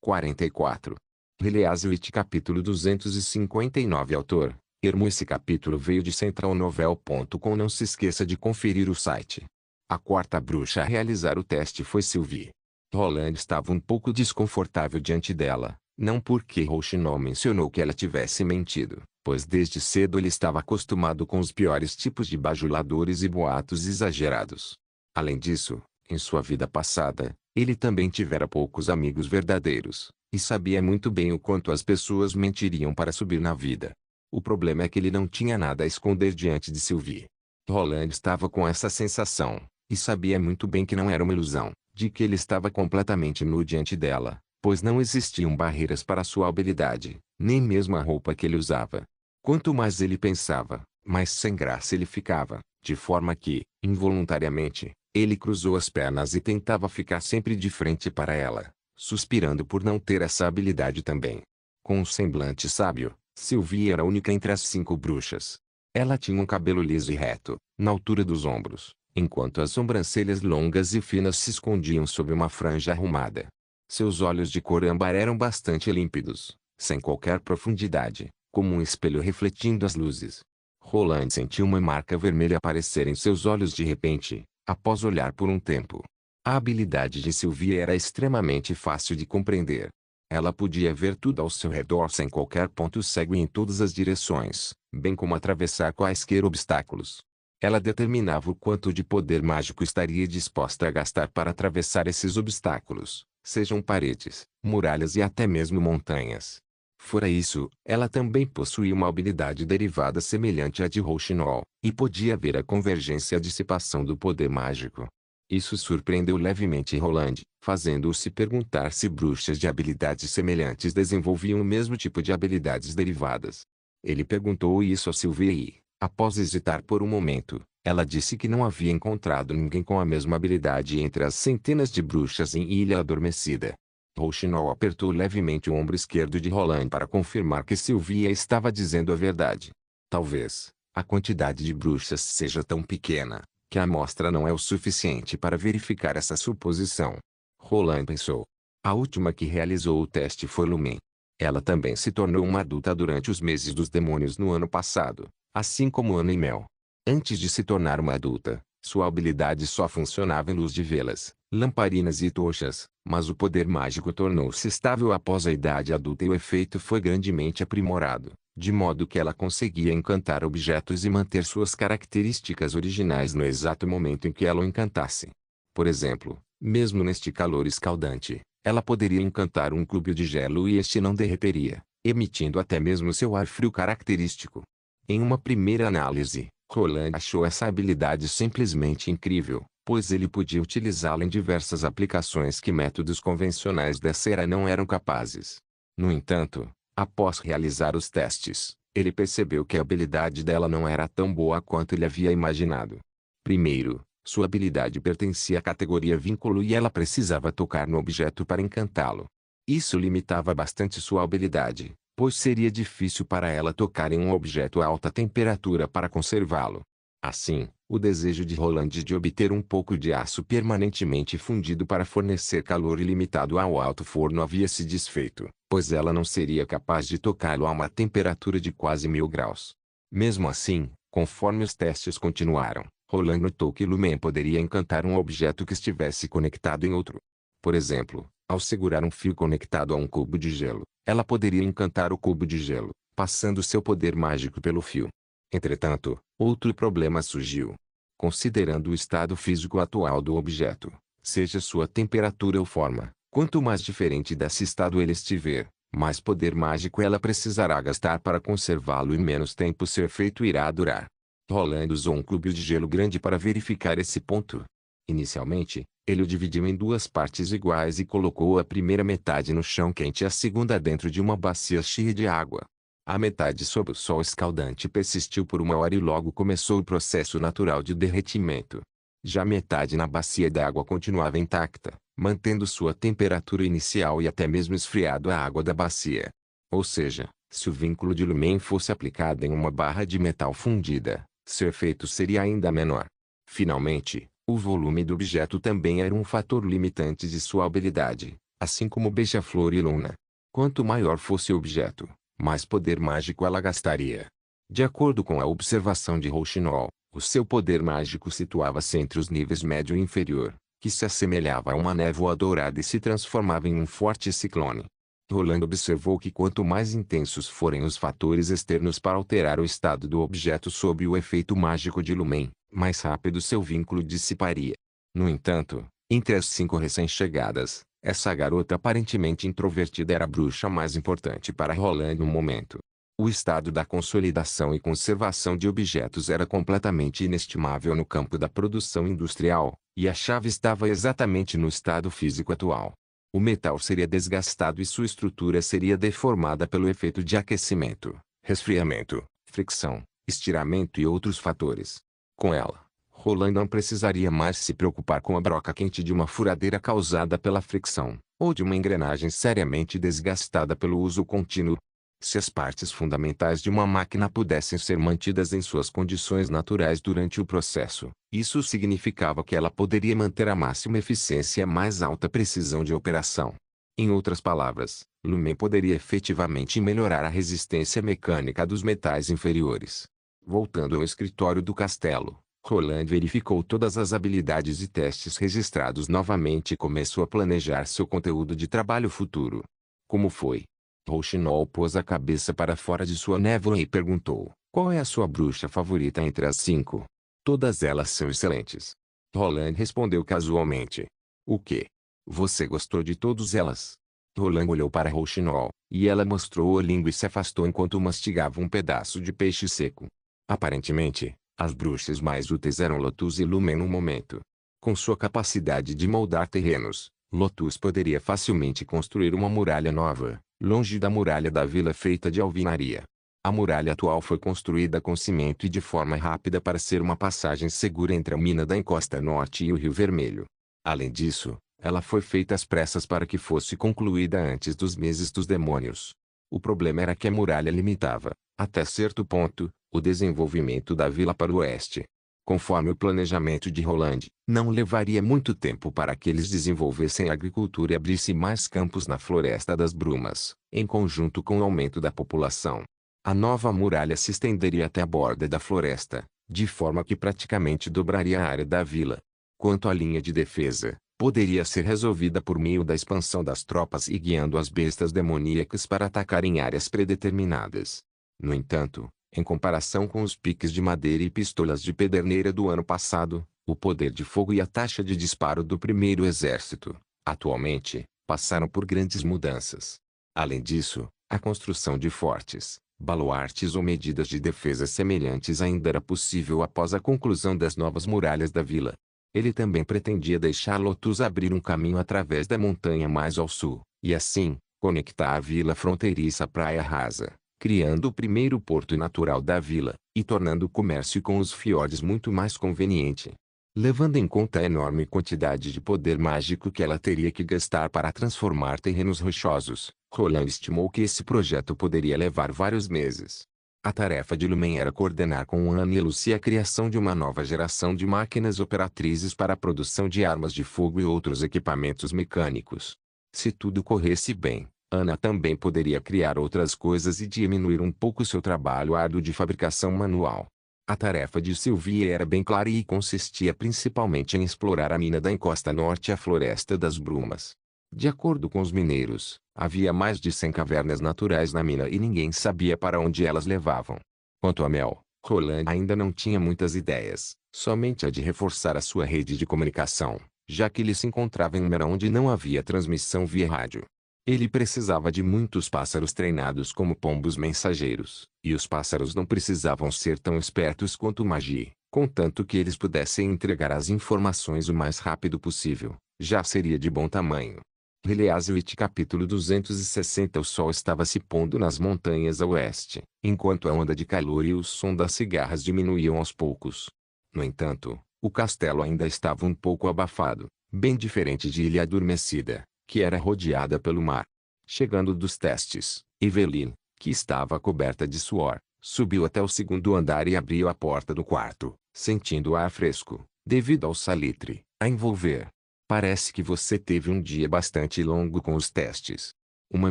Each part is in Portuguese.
244. Reliazwit capítulo 259. Autor: Ermo. Esse capítulo veio de centralnovel.com. Não se esqueça de conferir o site. A quarta bruxa a realizar o teste foi Sylvie. Roland estava um pouco desconfortável diante dela, não porque Rouxinol mencionou que ela tivesse mentido, pois desde cedo ele estava acostumado com os piores tipos de bajuladores e boatos exagerados. Além disso, em sua vida passada, ele também tivera poucos amigos verdadeiros, e sabia muito bem o quanto as pessoas mentiriam para subir na vida. O problema é que ele não tinha nada a esconder diante de Sylvie. Roland estava com essa sensação, e sabia muito bem que não era uma ilusão, de que ele estava completamente nu diante dela, pois não existiam barreiras para sua habilidade, nem mesmo a roupa que ele usava. Quanto mais ele pensava, mais sem graça ele ficava, de forma que, involuntariamente, ele cruzou as pernas e tentava ficar sempre de frente para ela, suspirando por não ter essa habilidade também. Com um semblante sábio, Sylvie era a única entre as 5 bruxas. Ela tinha um cabelo liso e reto, na altura dos ombros, enquanto as sobrancelhas longas e finas se escondiam sob uma franja arrumada. Seus olhos de cor âmbar eram bastante límpidos, sem qualquer profundidade, como um espelho refletindo as luzes. Roland sentiu uma marca vermelha aparecer em seus olhos de repente, após olhar por um tempo. A habilidade de Sylvie era extremamente fácil de compreender. Ela podia ver tudo ao seu redor sem qualquer ponto cego e em todas as direções, bem como atravessar quaisquer obstáculos. Ela determinava o quanto de poder mágico estaria disposta a gastar para atravessar esses obstáculos, sejam paredes, muralhas e até mesmo montanhas. Fora isso, ela também possuía uma habilidade derivada semelhante à de Rouxinol, e podia ver a convergência e a dissipação do poder mágico. Isso surpreendeu levemente Roland, fazendo-o se perguntar se bruxas de habilidades semelhantes desenvolviam o mesmo tipo de habilidades derivadas. Ele perguntou isso a Sylvie e, após hesitar por um momento, ela disse que não havia encontrado ninguém com a mesma habilidade entre as centenas de bruxas em Ilha Adormecida. Rouxinol apertou levemente o ombro esquerdo de Roland para confirmar que Sylvie estava dizendo a verdade. Talvez a quantidade de bruxas seja tão pequena que a amostra não é o suficiente para verificar essa suposição. Roland pensou. A última que realizou o teste foi Lumen. Ela também se tornou uma adulta durante os meses dos demônios no ano passado, assim como Ana e Mel. Antes de se tornar uma adulta, sua habilidade só funcionava em luz de velas, lamparinas e tochas, mas o poder mágico tornou-se estável após a idade adulta e o efeito foi grandemente aprimorado, de modo que ela conseguia encantar objetos e manter suas características originais no exato momento em que ela o encantasse. Por exemplo, mesmo neste calor escaldante, ela poderia encantar um cubo de gelo e este não derreteria, emitindo até mesmo seu ar frio característico. Em uma primeira análise, Roland achou essa habilidade simplesmente incrível, pois ele podia utilizá-la em diversas aplicações que métodos convencionais dessa era não eram capazes. No entanto, após realizar os testes, ele percebeu que a habilidade dela não era tão boa quanto ele havia imaginado. Primeiro, sua habilidade pertencia à categoria vínculo e ela precisava tocar no objeto para encantá-lo. Isso limitava bastante sua habilidade, pois seria difícil para ela tocar em um objeto a alta temperatura para conservá-lo. Assim, o desejo de Roland de obter um pouco de aço permanentemente fundido para fornecer calor ilimitado ao alto forno havia se desfeito, pois ela não seria capaz de tocá-lo a uma temperatura de quase 1000 graus. Mesmo assim, conforme os testes continuaram, Roland notou que Lumen poderia encantar um objeto que estivesse conectado em outro. Por exemplo, ao segurar um fio conectado a um cubo de gelo, ela poderia encantar o cubo de gelo, passando seu poder mágico pelo fio. Entretanto, outro problema surgiu. Considerando o estado físico atual do objeto, seja sua temperatura ou forma, quanto mais diferente desse estado ele estiver, mais poder mágico ela precisará gastar para conservá-lo e menos tempo seu efeito irá durar. Roland usou um cubo de gelo grande para verificar esse ponto. Inicialmente, ele o dividiu em 2 partes iguais e colocou a primeira metade no chão quente e a segunda dentro de uma bacia cheia de água. A metade sob o sol escaldante persistiu por 1 hora e logo começou o processo natural de derretimento. Já a metade na bacia d'água continuava intacta, mantendo sua temperatura inicial e até mesmo esfriado a água da bacia. Ou seja, se o vínculo de Lumen fosse aplicado em uma barra de metal fundida, seu efeito seria ainda menor. Finalmente, o volume do objeto também era um fator limitante de sua habilidade, assim como Beija-Flor e Luna. Quanto maior fosse o objeto, mais poder mágico ela gastaria. De acordo com a observação de Rouxinol, o seu poder mágico situava-se entre os níveis médio e inferior, que se assemelhava a uma névoa dourada e se transformava em um forte ciclone. Roland observou que quanto mais intensos forem os fatores externos para alterar o estado do objeto sob o efeito mágico de Lumen, mais rápido seu vínculo dissiparia. No entanto, entre as 5 recém-chegadas, essa garota aparentemente introvertida era a bruxa mais importante para Roland no momento. O estado da consolidação e conservação de objetos era completamente inestimável no campo da produção industrial, e a chave estava exatamente no estado físico atual. O metal seria desgastado e sua estrutura seria deformada pelo efeito de aquecimento, resfriamento, fricção, estiramento e outros fatores. Com ela, Roland não precisaria mais se preocupar com a broca quente de uma furadeira causada pela fricção, ou de uma engrenagem seriamente desgastada pelo uso contínuo. Se as partes fundamentais de uma máquina pudessem ser mantidas em suas condições naturais durante o processo, isso significava que ela poderia manter a máxima eficiência e a mais alta precisão de operação. Em outras palavras, Lumen poderia efetivamente melhorar a resistência mecânica dos metais inferiores. Voltando ao escritório do castelo, Roland verificou todas as habilidades e testes registrados novamente e começou a planejar seu conteúdo de trabalho futuro. Como foi? Rouxinol pôs a cabeça para fora de sua névoa e perguntou: qual é a sua bruxa favorita entre as 5? Todas elas são excelentes. Roland respondeu casualmente. O quê? Você gostou de todas elas? Roland olhou para Rouxinol, e ela mostrou a língua e se afastou enquanto mastigava um pedaço de peixe seco. Aparentemente, as bruxas mais úteis eram Lotus e Lumen no momento. Com sua capacidade de moldar terrenos, Lotus poderia facilmente construir uma muralha nova, longe da muralha da vila feita de alvenaria. A muralha atual foi construída com cimento e de forma rápida para ser uma passagem segura entre a mina da encosta norte e o Rio Vermelho. Além disso, ela foi feita às pressas para que fosse concluída antes dos meses dos demônios. O problema era que a muralha limitava, até certo ponto, o desenvolvimento da vila para o oeste. Conforme o planejamento de Roland, não levaria muito tempo para que eles desenvolvessem a agricultura e abrissem mais campos na Floresta das Brumas, em conjunto com o aumento da população. A nova muralha se estenderia até a borda da floresta, de forma que praticamente dobraria a área da vila. Quanto à linha de defesa, poderia ser resolvida por meio da expansão das tropas e guiando as bestas demoníacas para atacar em áreas predeterminadas. No entanto, em comparação com os piques de madeira e pistolas de pederneira do ano passado, o poder de fogo e a taxa de disparo do primeiro exército, atualmente, passaram por grandes mudanças. Além disso, a construção de fortes, baluartes ou medidas de defesa semelhantes ainda era possível após a conclusão das novas muralhas da vila. Ele também pretendia deixar Lotus abrir um caminho através da montanha mais ao sul, e assim, conectar a vila fronteiriça à Praia Rasa, criando o primeiro porto natural da vila, e tornando o comércio com os fiordes muito mais conveniente. Levando em conta a enorme quantidade de poder mágico que ela teria que gastar para transformar terrenos rochosos, Roland estimou que esse projeto poderia levar vários meses. A tarefa de Lumen era coordenar com Anne e Lucy a criação de uma nova geração de máquinas operatrizes para a produção de armas de fogo e outros equipamentos mecânicos. Se tudo corresse bem, Ana também poderia criar outras coisas e diminuir um pouco seu trabalho árduo de fabricação manual. A tarefa de Sylvie era bem clara e consistia principalmente em explorar a mina da encosta norte e a Floresta das Brumas. De acordo com os mineiros, havia mais de 100 cavernas naturais na mina e ninguém sabia para onde elas levavam. Quanto a Mel, Roland ainda não tinha muitas ideias, somente a de reforçar a sua rede de comunicação, já que ele se encontrava em Mera onde não havia transmissão via rádio. Ele precisava de muitos pássaros treinados como pombos mensageiros, e os pássaros não precisavam ser tão espertos quanto o Magi, contanto que eles pudessem entregar as informações o mais rápido possível, já seria de bom tamanho. Release capítulo 260. O sol estava se pondo nas montanhas a oeste, enquanto a onda de calor e o som das cigarras diminuíam aos poucos. No entanto, o castelo ainda estava um pouco abafado, bem diferente de Ilha Adormecida, que era rodeada pelo mar. Chegando dos testes, Evelyn, que estava coberta de suor, subiu até o segundo andar e abriu a porta do quarto, sentindo o ar fresco, devido ao salitre, a envolver. Parece que você teve um dia bastante longo com os testes. Uma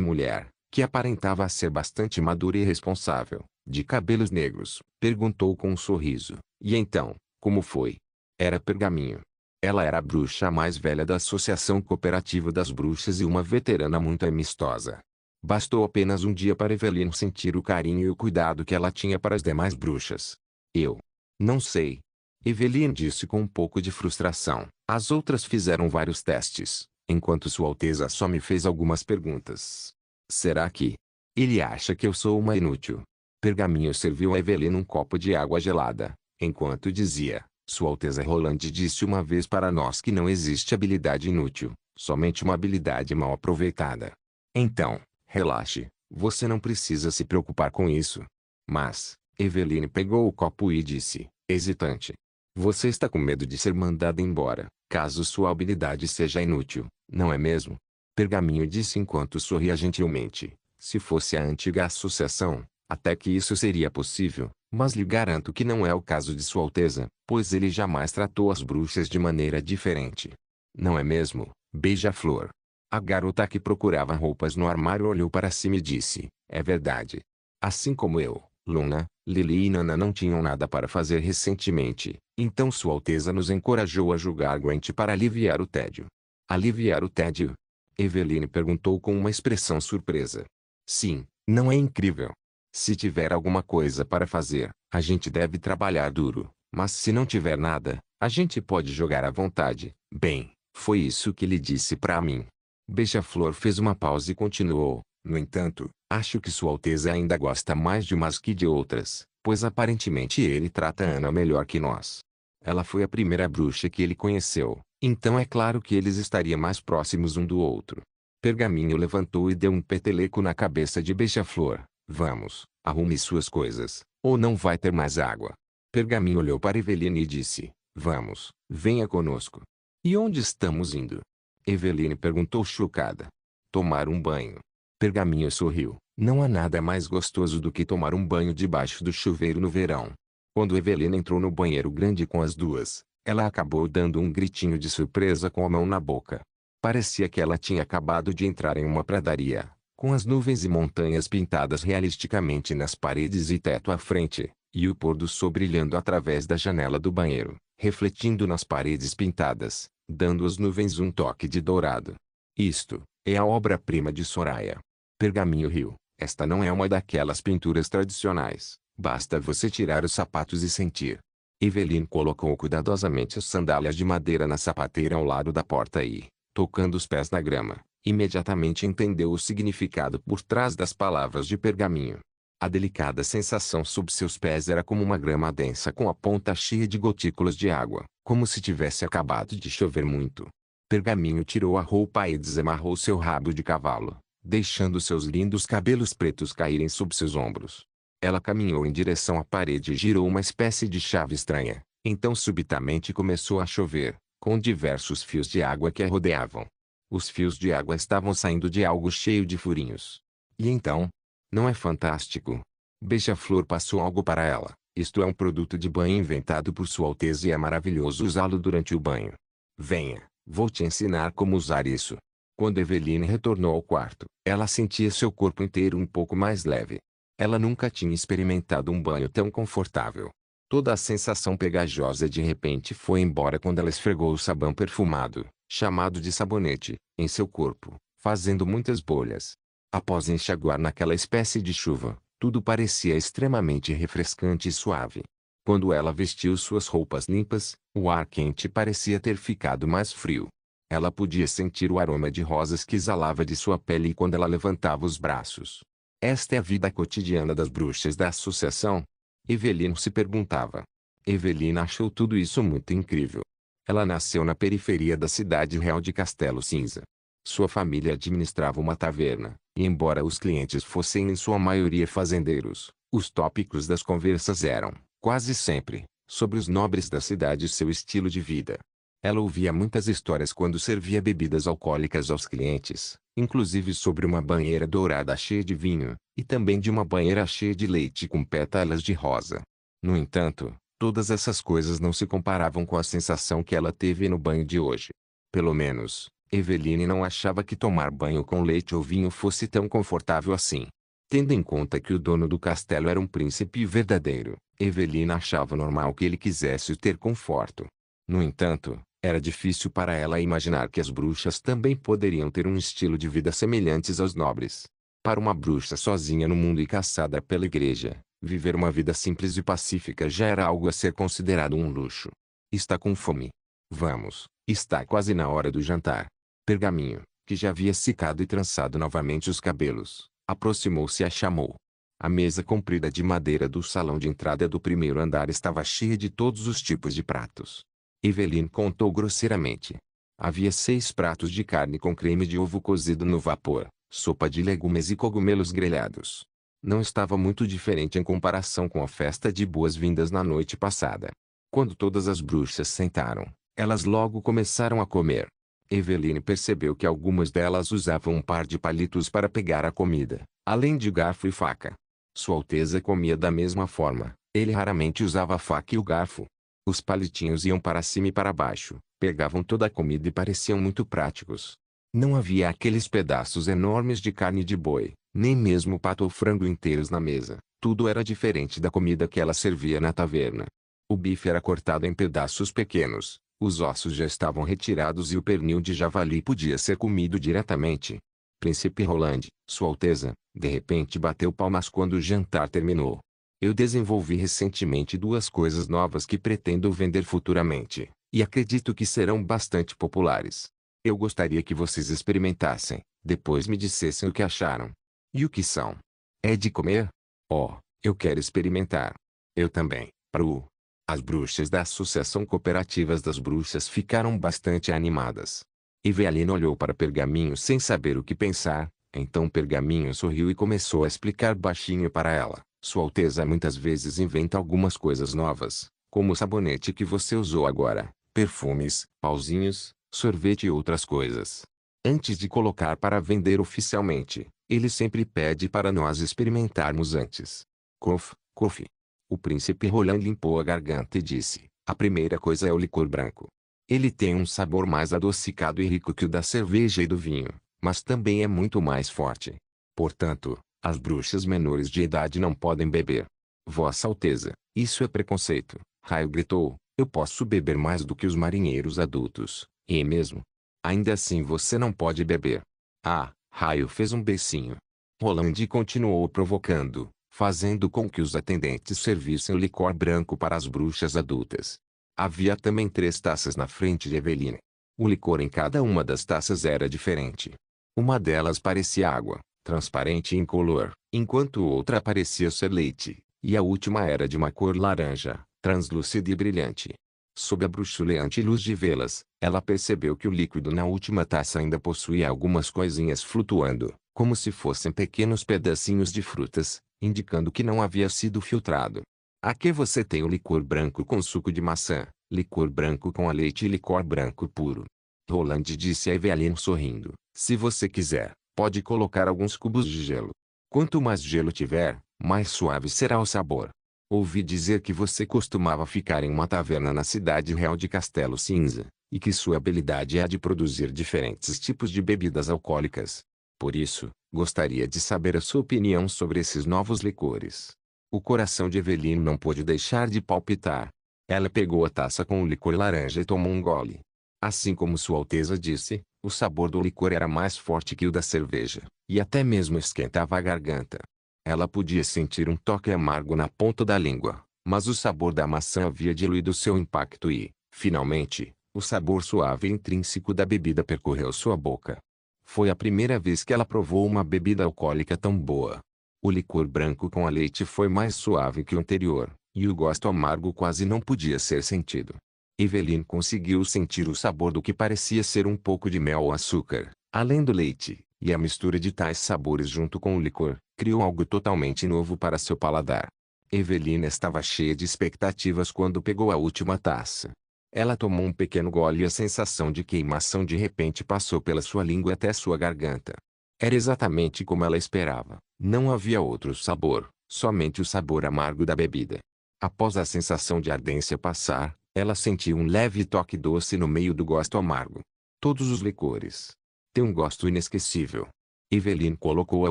mulher, que aparentava ser bastante madura e responsável, de cabelos negros, perguntou com um sorriso. E então, como foi? Era Pergaminho. Ela era a bruxa mais velha da Associação Cooperativa das Bruxas e uma veterana muito amistosa. Bastou apenas um dia para Evelyn sentir o carinho e o cuidado que ela tinha para as demais bruxas. Eu não sei. Evelyn disse com um pouco de frustração. As outras fizeram vários testes, enquanto Sua Alteza só me fez algumas perguntas. Será que ele acha que eu sou uma inútil? Pergaminho serviu a Evelyn um copo de água gelada, enquanto dizia: Sua Alteza Roland disse uma vez para nós que não existe habilidade inútil, somente uma habilidade mal aproveitada. Então, relaxe, você não precisa se preocupar com isso. Mas, Evelyn pegou o copo e disse, hesitante: você está com medo de ser mandada embora, caso sua habilidade seja inútil, não é mesmo? Pergaminho disse enquanto sorria gentilmente. Se fosse a antiga associação, até que isso seria possível, mas lhe garanto que não é o caso de Sua Alteza, pois ele jamais tratou as bruxas de maneira diferente. Não é mesmo, Beija-Flor? A garota que procurava roupas no armário olhou para cima e disse, é verdade. Assim como eu, Luna, Lily e Nana não tinham nada para fazer recentemente, então Sua Alteza nos encorajou a jogar Gwent para aliviar o tédio. Aliviar o tédio? Evelyn perguntou com uma expressão surpresa. Sim, não é incrível? Se tiver alguma coisa para fazer, a gente deve trabalhar duro, mas se não tiver nada, a gente pode jogar à vontade. Bem, foi isso que ele disse para mim. Beija-Flor fez uma pausa e continuou. No entanto, acho que Sua Alteza ainda gosta mais de umas que de outras, pois aparentemente ele trata Ana melhor que nós. Ela foi a primeira bruxa que ele conheceu, então é claro que eles estariam mais próximos um do outro. Pergaminho levantou e deu um peteleco na cabeça de Beija-Flor. Vamos, arrume suas coisas, ou não vai ter mais água. Pergaminho olhou para Evelyn e disse, vamos, venha conosco. E onde estamos indo? Evelyn perguntou chocada. Tomar um banho. Pergaminho sorriu. Não há nada mais gostoso do que tomar um banho debaixo do chuveiro no verão. Quando Evelyn entrou no banheiro grande com as duas, ela acabou dando um gritinho de surpresa com a mão na boca. Parecia que ela tinha acabado de entrar em uma pradaria, com as nuvens e montanhas pintadas realisticamente nas paredes e teto à frente, e o pôr do sol brilhando através da janela do banheiro, refletindo nas paredes pintadas, dando às nuvens um toque de dourado. Isto é a obra-prima de Soraya. Pergaminho riu. Esta não é uma daquelas pinturas tradicionais. Basta você tirar os sapatos e sentir. Evelyn colocou cuidadosamente as sandálias de madeira na sapateira ao lado da porta e, tocando os pés na grama, imediatamente entendeu o significado por trás das palavras de Pergaminho. A delicada sensação sob seus pés era como uma grama densa com a ponta cheia de gotículas de água, como se tivesse acabado de chover muito. Pergaminho tirou a roupa e desamarrou seu rabo de cavalo, deixando seus lindos cabelos pretos caírem sob seus ombros. Ela caminhou em direção à parede e girou uma espécie de chave estranha. Então subitamente começou a chover, com diversos fios de água que a rodeavam. Os fios de água estavam saindo de algo cheio de furinhos. E então? Não é fantástico? Beija-Flor passou algo para ela. Isto é um produto de banho inventado por Sua Alteza e é maravilhoso usá-lo durante o banho. Venha, vou te ensinar como usar isso. Quando Evelyn retornou ao quarto, ela sentia seu corpo inteiro um pouco mais leve. Ela nunca tinha experimentado um banho tão confortável. Toda a sensação pegajosa de repente foi embora quando ela esfregou o sabão perfumado, chamado de sabonete, em seu corpo, fazendo muitas bolhas. Após enxaguar naquela espécie de chuva, tudo parecia extremamente refrescante e suave. Quando ela vestiu suas roupas limpas, o ar quente parecia ter ficado mais frio. Ela podia sentir o aroma de rosas que exalava de sua pele quando ela levantava os braços. Esta é a vida cotidiana das bruxas da associação? Evelyn se perguntava. Evelyn achou tudo isso muito incrível. Ela nasceu na periferia da cidade real de Castelo Cinza. Sua família administrava uma taverna, e embora os clientes fossem em sua maioria fazendeiros, os tópicos das conversas eram, quase sempre, sobre os nobres da cidade e seu estilo de vida. Ela ouvia muitas histórias quando servia bebidas alcoólicas aos clientes, inclusive sobre uma banheira dourada cheia de vinho, e também de uma banheira cheia de leite com pétalas de rosa. No entanto, todas essas coisas não se comparavam com a sensação que ela teve no banho de hoje. Pelo menos, Eveline não achava que tomar banho com leite ou vinho fosse tão confortável assim. Tendo em conta que o dono do castelo era um príncipe verdadeiro, Evelina achava normal que ele quisesse ter conforto. No entanto, era difícil para ela imaginar que as bruxas também poderiam ter um estilo de vida semelhantes aos nobres. Para uma bruxa sozinha no mundo e caçada pela igreja, viver uma vida simples e pacífica já era algo a ser considerado um luxo. Está com fome? Vamos, está quase na hora do jantar. Pergaminho, que já havia secado e trançado novamente os cabelos, aproximou-se e a chamou. A mesa comprida de madeira do salão de entrada do primeiro andar estava cheia de todos os tipos de pratos. Eveline contou grosseiramente. Havia 6 pratos de carne com creme de ovo cozido no vapor, sopa de legumes e cogumelos grelhados. Não estava muito diferente em comparação com a festa de boas-vindas na noite passada. Quando todas as bruxas sentaram, elas logo começaram a comer. Eveline percebeu que algumas delas usavam um par de palitos para pegar a comida, além de garfo e faca. Sua Alteza comia da mesma forma, ele raramente usava a faca e o garfo. Os palitinhos iam para cima e para baixo, pegavam toda a comida e pareciam muito práticos. Não havia aqueles pedaços enormes de carne de boi, nem mesmo pato ou frango inteiros na mesa. Tudo era diferente da comida que ela servia na taverna. O bife era cortado em pedaços pequenos, os ossos já estavam retirados e o pernil de javali podia ser comido diretamente. Príncipe Roland, Sua Alteza, de repente bateu palmas quando o jantar terminou. Eu desenvolvi recentemente 2 coisas novas que pretendo vender futuramente, e acredito que serão bastante populares. Eu gostaria que vocês experimentassem, depois me dissessem o que acharam. E o que são? É de comer? Oh, eu quero experimentar. Eu também, Pru. As bruxas da Associação Cooperativas das Bruxas ficaram bastante animadas. Eveline olhou para Pergaminho sem saber o que pensar, então Pergaminho sorriu e começou a explicar baixinho para ela. Sua Alteza muitas vezes inventa algumas coisas novas, como o sabonete que você usou agora, perfumes, pauzinhos, sorvete e outras coisas. Antes de colocar para vender oficialmente, ele sempre pede para nós experimentarmos antes. Cof, cof. O príncipe Roland limpou a garganta e disse, a primeira coisa é o licor branco. Ele tem um sabor mais adocicado e rico que o da cerveja e do vinho, mas também é muito mais forte. Portanto, as bruxas menores de idade não podem beber. Vossa Alteza, isso é preconceito. Raio gritou, eu posso beber mais do que os marinheiros adultos, e mesmo. Ainda assim você não pode beber. Ah, Raio fez um beicinho. Roland continuou provocando, fazendo com que os atendentes servissem o licor branco para as bruxas adultas. Havia também 3 taças na frente de Eveline. O licor em cada uma das taças era diferente. Uma delas parecia água, transparente e incolor, enquanto outra parecia ser leite, e a última era de uma cor laranja, translúcida e brilhante. Sob a bruxuleante luz de velas, ela percebeu que o líquido na última taça ainda possuía algumas coisinhas flutuando, como se fossem pequenos pedacinhos de frutas, indicando que não havia sido filtrado. Aqui você tem o licor branco com suco de maçã, licor branco com a leite e licor branco puro. Roland disse a Eveline sorrindo, se você quiser, pode colocar alguns cubos de gelo. Quanto mais gelo tiver, mais suave será o sabor. Ouvi dizer que você costumava ficar em uma taverna na cidade real de Castelo Cinza, e que sua habilidade é a de produzir diferentes tipos de bebidas alcoólicas. Por isso, gostaria de saber a sua opinião sobre esses novos licores. O coração de Eveline não pôde deixar de palpitar. Ela pegou a taça com o licor laranja e tomou um gole. Assim como Sua Alteza disse, o sabor do licor era mais forte que o da cerveja, e até mesmo esquentava a garganta. Ela podia sentir um toque amargo na ponta da língua, mas o sabor da maçã havia diluído seu impacto e, finalmente, o sabor suave e intrínseco da bebida percorreu sua boca. Foi a primeira vez que ela provou uma bebida alcoólica tão boa. O licor branco com a leite foi mais suave que o anterior, e o gosto amargo quase não podia ser sentido. Eveline conseguiu sentir o sabor do que parecia ser um pouco de mel ou açúcar, além do leite, e a mistura de tais sabores junto com o licor, criou algo totalmente novo para seu paladar. Eveline estava cheia de expectativas quando pegou a última taça. Ela tomou um pequeno gole e a sensação de queimação de repente passou pela sua língua até sua garganta. Era exatamente como ela esperava, não havia outro sabor, somente o sabor amargo da bebida. Após a sensação de ardência passar, ela sentiu um leve toque doce no meio do gosto amargo. Todos os licores. Tem um gosto inesquecível. Evelyn colocou a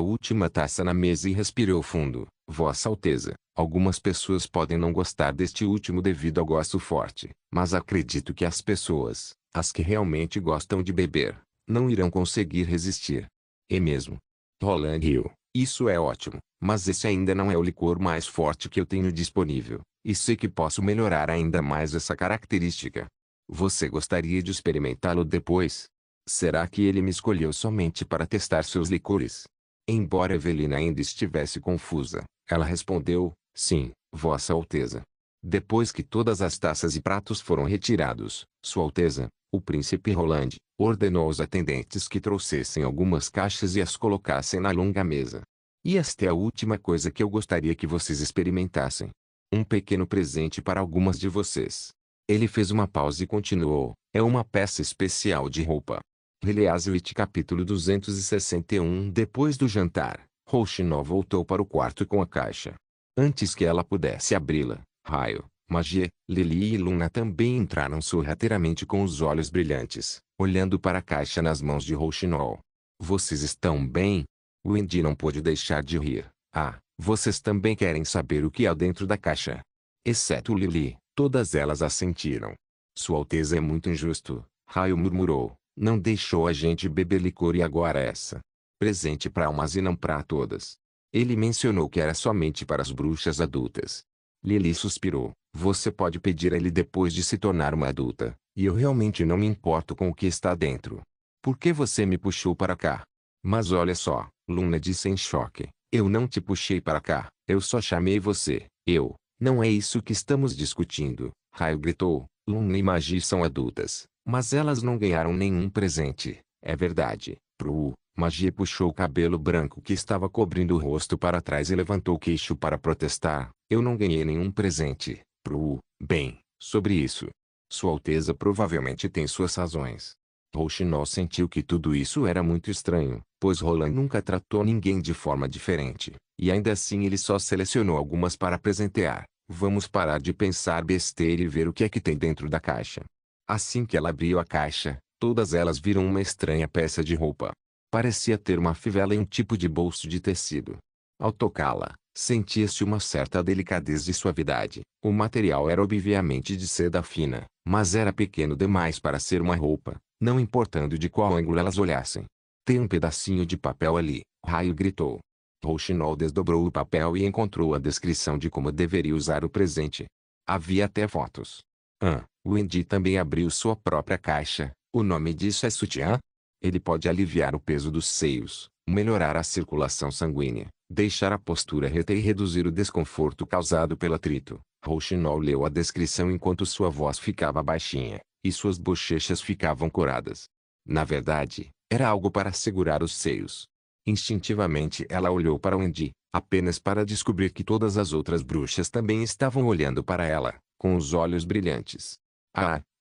última taça na mesa e respirou fundo. Vossa Alteza, algumas pessoas podem não gostar deste último devido ao gosto forte, mas acredito que as pessoas, as que realmente gostam de beber, não irão conseguir resistir. É mesmo. Roland riu. Isso é ótimo, mas esse ainda não é o licor mais forte que eu tenho disponível, e sei que posso melhorar ainda mais essa característica. Você gostaria de experimentá-lo depois? Será que ele me escolheu somente para testar seus licores? Embora Evelina ainda estivesse confusa, ela respondeu, sim, Vossa Alteza. Depois que todas as taças e pratos foram retirados, Sua Alteza, o príncipe Roland, ordenou aos atendentes que trouxessem algumas caixas e as colocassem na longa mesa. E esta é a última coisa que eu gostaria que vocês experimentassem. Um pequeno presente para algumas de vocês. Ele fez uma pausa e continuou, é uma peça especial de roupa. Heliaswit capítulo 261. Depois do jantar, Rouxinol voltou para o quarto com a caixa. Antes que ela pudesse abri-la, Raio, Magie, Lili e Luna também entraram sorrateiramente com os olhos brilhantes, olhando para a caixa nas mãos de Rouxinol. Vocês estão bem? Wendy não pôde deixar de rir. Ah, vocês também querem saber o que há dentro da caixa? Exceto Lili, todas elas assentiram. Sua Alteza é muito injusto, Raio murmurou. Não deixou a gente beber licor e agora essa. Presente para umas e não para todas. Ele mencionou que era somente para as bruxas adultas. Lili suspirou. Você pode pedir a ele depois de se tornar uma adulta, e eu realmente não me importo com o que está dentro. Por que você me puxou para cá? Mas olha só, Luna disse em choque. Eu não te puxei para cá, eu só chamei você. Não é isso que estamos discutindo, Raio gritou. Luna e Magie são adultas, mas elas não ganharam nenhum presente, é verdade. Magie puxou o cabelo branco que estava cobrindo o rosto para trás e levantou o queixo para protestar. Eu não ganhei nenhum presente. Bem, sobre isso. Sua Alteza provavelmente tem suas razões. Rouxinol sentiu que tudo isso era muito estranho, pois Roland nunca tratou ninguém de forma diferente, e ainda assim ele só selecionou algumas para presentear. Vamos parar de pensar besteira e ver o que é que tem dentro da caixa. Assim que ela abriu a caixa, todas elas viram uma estranha peça de roupa. Parecia ter uma fivela e um tipo de bolso de tecido. Ao tocá-la, sentia-se uma certa delicadez e suavidade. O material era obviamente de seda fina, mas era pequeno demais para ser uma roupa, não importando de qual ângulo elas olhassem. Tem um pedacinho de papel ali, Raio gritou. Rouxinol desdobrou o papel e encontrou a descrição de como deveria usar o presente. Havia até fotos. Wendy também abriu sua própria caixa. O nome disso é sutiã? Ele pode aliviar o peso dos seios, melhorar a circulação sanguínea, deixar a postura reta e reduzir o desconforto causado pelo atrito. Rouxinol leu a descrição enquanto sua voz ficava baixinha, e suas bochechas ficavam coradas. Na verdade, era algo para segurar os seios. Instintivamente ela olhou para Wendy, apenas para descobrir que todas as outras bruxas também estavam olhando para ela, com os olhos brilhantes.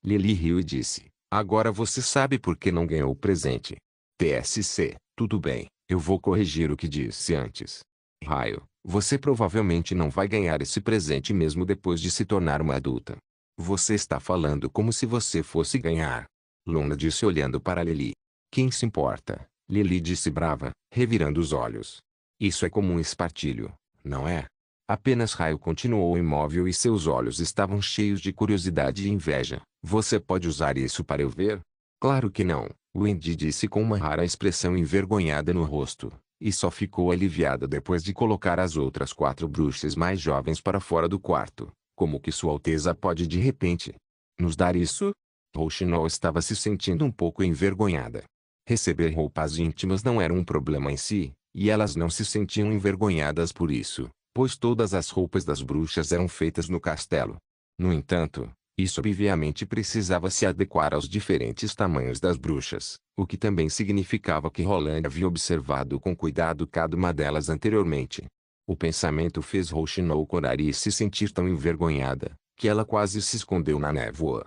Lili riu e disse, agora você sabe por que não ganhou o presente. TSC, tudo bem, eu vou corrigir o que disse antes. Raio, você provavelmente não vai ganhar esse presente mesmo depois de se tornar uma adulta. Você está falando como se você fosse ganhar. Luna disse olhando para Lili. Quem se importa? Lili disse brava, revirando os olhos. Isso é como um espartilho, não é? Apenas Raio continuou imóvel e seus olhos estavam cheios de curiosidade e inveja. Você pode usar isso para eu ver? Claro que não, Wendy disse com uma rara expressão envergonhada no rosto, e só ficou aliviada depois de colocar as outras 4 bruxas mais jovens para fora do quarto. Como que Sua Alteza pode de repente nos dar isso? Rouxinol estava se sentindo um pouco envergonhada. Receber roupas íntimas não era um problema em si, e elas não se sentiam envergonhadas por isso, pois todas as roupas das bruxas eram feitas no castelo. No entanto, isso obviamente precisava se adequar aos diferentes tamanhos das bruxas, o que também significava que Roland havia observado com cuidado cada uma delas anteriormente. O pensamento fez Rouxinol corar e se sentir tão envergonhada, que ela quase se escondeu na névoa.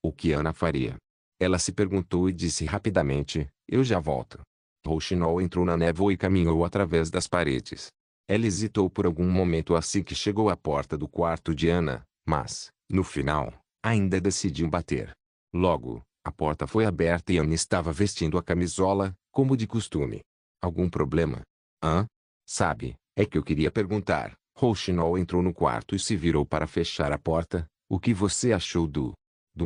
O que Ana faria? Ela se perguntou e disse rapidamente, eu já volto. Rouxinol entrou na névoa e caminhou através das paredes. Ela hesitou por algum momento assim que chegou à porta do quarto de Ana, mas, no final, ainda decidiu bater. Logo, A porta foi aberta e Ana estava vestindo a camisola, como de costume. Algum problema? Hã? Sabe, é que eu queria perguntar. Rouxinol entrou no quarto e se virou para fechar a porta. O que você achou do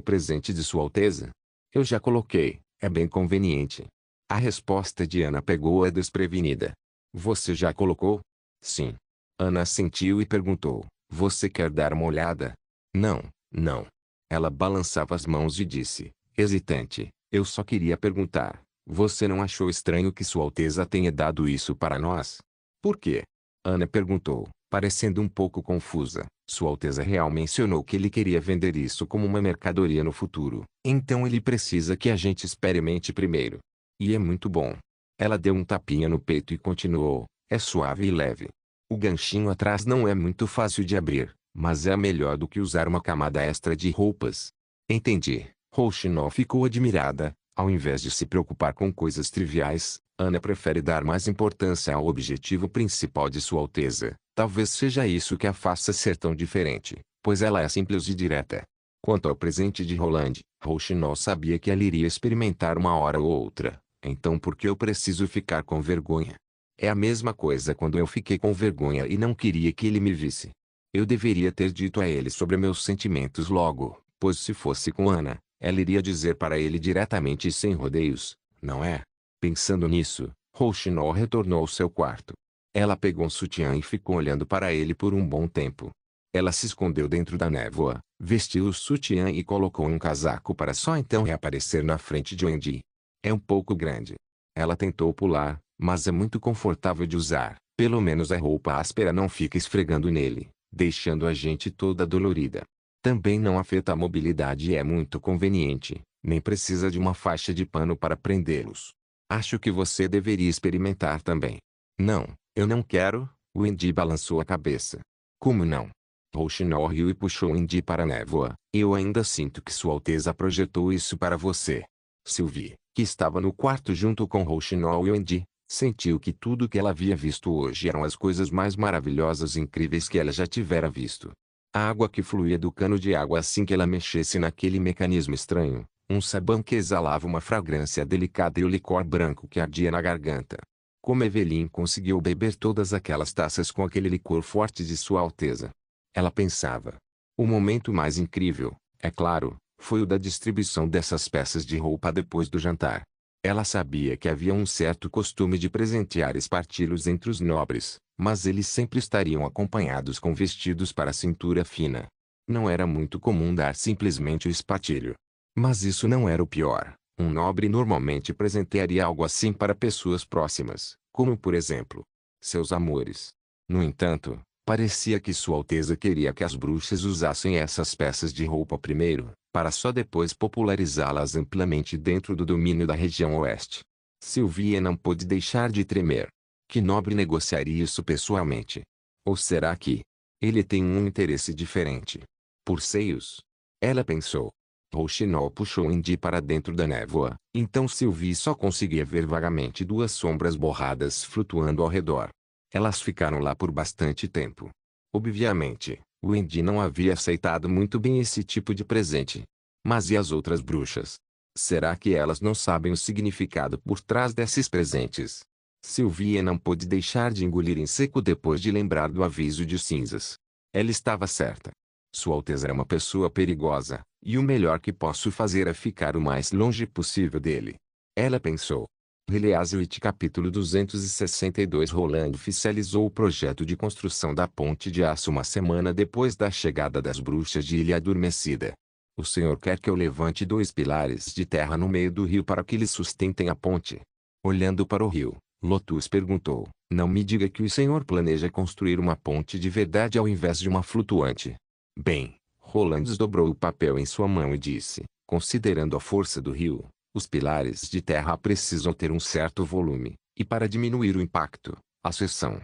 presente de Sua Alteza? Eu já coloquei, é bem conveniente. A resposta de Ana pegou-a desprevenida. Você já colocou? Sim. Ana assentiu e perguntou, você quer dar uma olhada? Não, não. Ela balançava as mãos e disse, hesitante, eu só queria perguntar, você não achou estranho que Sua Alteza tenha dado isso para nós? Por quê? Ana perguntou, parecendo um pouco confusa. Sua Alteza Real mencionou que ele queria vender isso como uma mercadoria no futuro. Então ele precisa que a gente experimente primeiro. E é muito bom. Ela deu um tapinha no peito e continuou, é suave e leve. O ganchinho atrás não é muito fácil de abrir, mas é melhor do que usar uma camada extra de roupas. Entendi. Rouxinol ficou admirada. Ao invés de se preocupar com coisas triviais, Ana prefere dar mais importância ao objetivo principal de Sua Alteza. Talvez seja isso que a faça ser tão diferente, pois ela é simples e direta. Quanto ao presente de Roland, Rouxinol sabia que ela iria experimentar uma hora ou outra. Então por que eu preciso ficar com vergonha? É a mesma coisa quando eu fiquei com vergonha e não queria que ele me visse. Eu deveria ter dito a ele sobre meus sentimentos logo, pois se fosse com Ana, ela iria dizer para ele diretamente e sem rodeios, não é? Pensando nisso, Rouxinol retornou ao seu quarto. Ela pegou um sutiã e ficou olhando para ele por um bom tempo. Ela se escondeu dentro da névoa, vestiu o sutiã e colocou um casaco para só então reaparecer na frente de Wendy. É um pouco grande. Ela tentou pular, mas é muito confortável de usar. Pelo menos a roupa áspera não fica esfregando nele, deixando a gente toda dolorida. Também não afeta a mobilidade e é muito conveniente, nem precisa de uma faixa de pano para prendê-los. Acho que você deveria experimentar também. Não, eu não quero, Wendy balançou a cabeça. Como não? Rouxinol riu e puxou Wendy para a névoa. Eu ainda sinto que Sua Alteza projetou isso para você. Sylvie, que estava no quarto junto com Rouxinol e Wendy, sentiu que tudo que ela havia visto hoje eram as coisas mais maravilhosas e incríveis que ela já tivera visto. A água que fluía do cano de água assim que ela mexesse naquele mecanismo estranho, um sabão que exalava uma fragrância delicada e o licor branco que ardia na garganta. Como Evelyn conseguiu beber todas aquelas taças com aquele licor forte de Sua Alteza? Ela pensava. O momento mais incrível, é claro, foi o da distribuição dessas peças de roupa depois do jantar. Ela sabia que havia um certo costume de presentear espartilhos entre os nobres, mas eles sempre estariam acompanhados com vestidos para a cintura fina. Não era muito comum dar simplesmente o espartilho. Mas isso não era o pior. Um nobre normalmente presentearia algo assim para pessoas próximas, como por exemplo, seus amores. No entanto, parecia que Sua Alteza queria que as bruxas usassem essas peças de roupa primeiro, para só depois popularizá-las amplamente dentro do domínio da região oeste. Sylvie não pôde deixar de tremer. Que nobre negociaria isso pessoalmente? Ou será que ele tem um interesse diferente? Por seios? Ela pensou. Rouxinol puxou Indy para dentro da névoa, então Sylvie só conseguia ver vagamente duas sombras borradas flutuando ao redor. Elas ficaram lá por bastante tempo. Obviamente, o Indy não havia aceitado muito bem esse tipo de presente. Mas e as outras bruxas? Será que elas não sabem o significado por trás desses presentes? Sylvie não pôde deixar de engolir em seco depois de lembrar do aviso de cinzas. Ela estava certa. Sua Alteza é uma pessoa perigosa, e o melhor que posso fazer é ficar o mais longe possível dele. Ela pensou. Release capítulo 262 Roland oficializou o projeto de construção da ponte de aço uma semana depois da chegada das bruxas de Ilha Adormecida. O senhor quer que eu levante 2 pilares de terra no meio do rio para que eles sustentem a ponte? Olhando para o rio, Lotus perguntou, não me diga que o senhor planeja construir uma ponte de verdade ao invés de uma flutuante. Bem, Roland dobrou o papel em sua mão e disse, considerando a força do rio, os pilares de terra precisam ter um certo volume, e para diminuir o impacto, a seção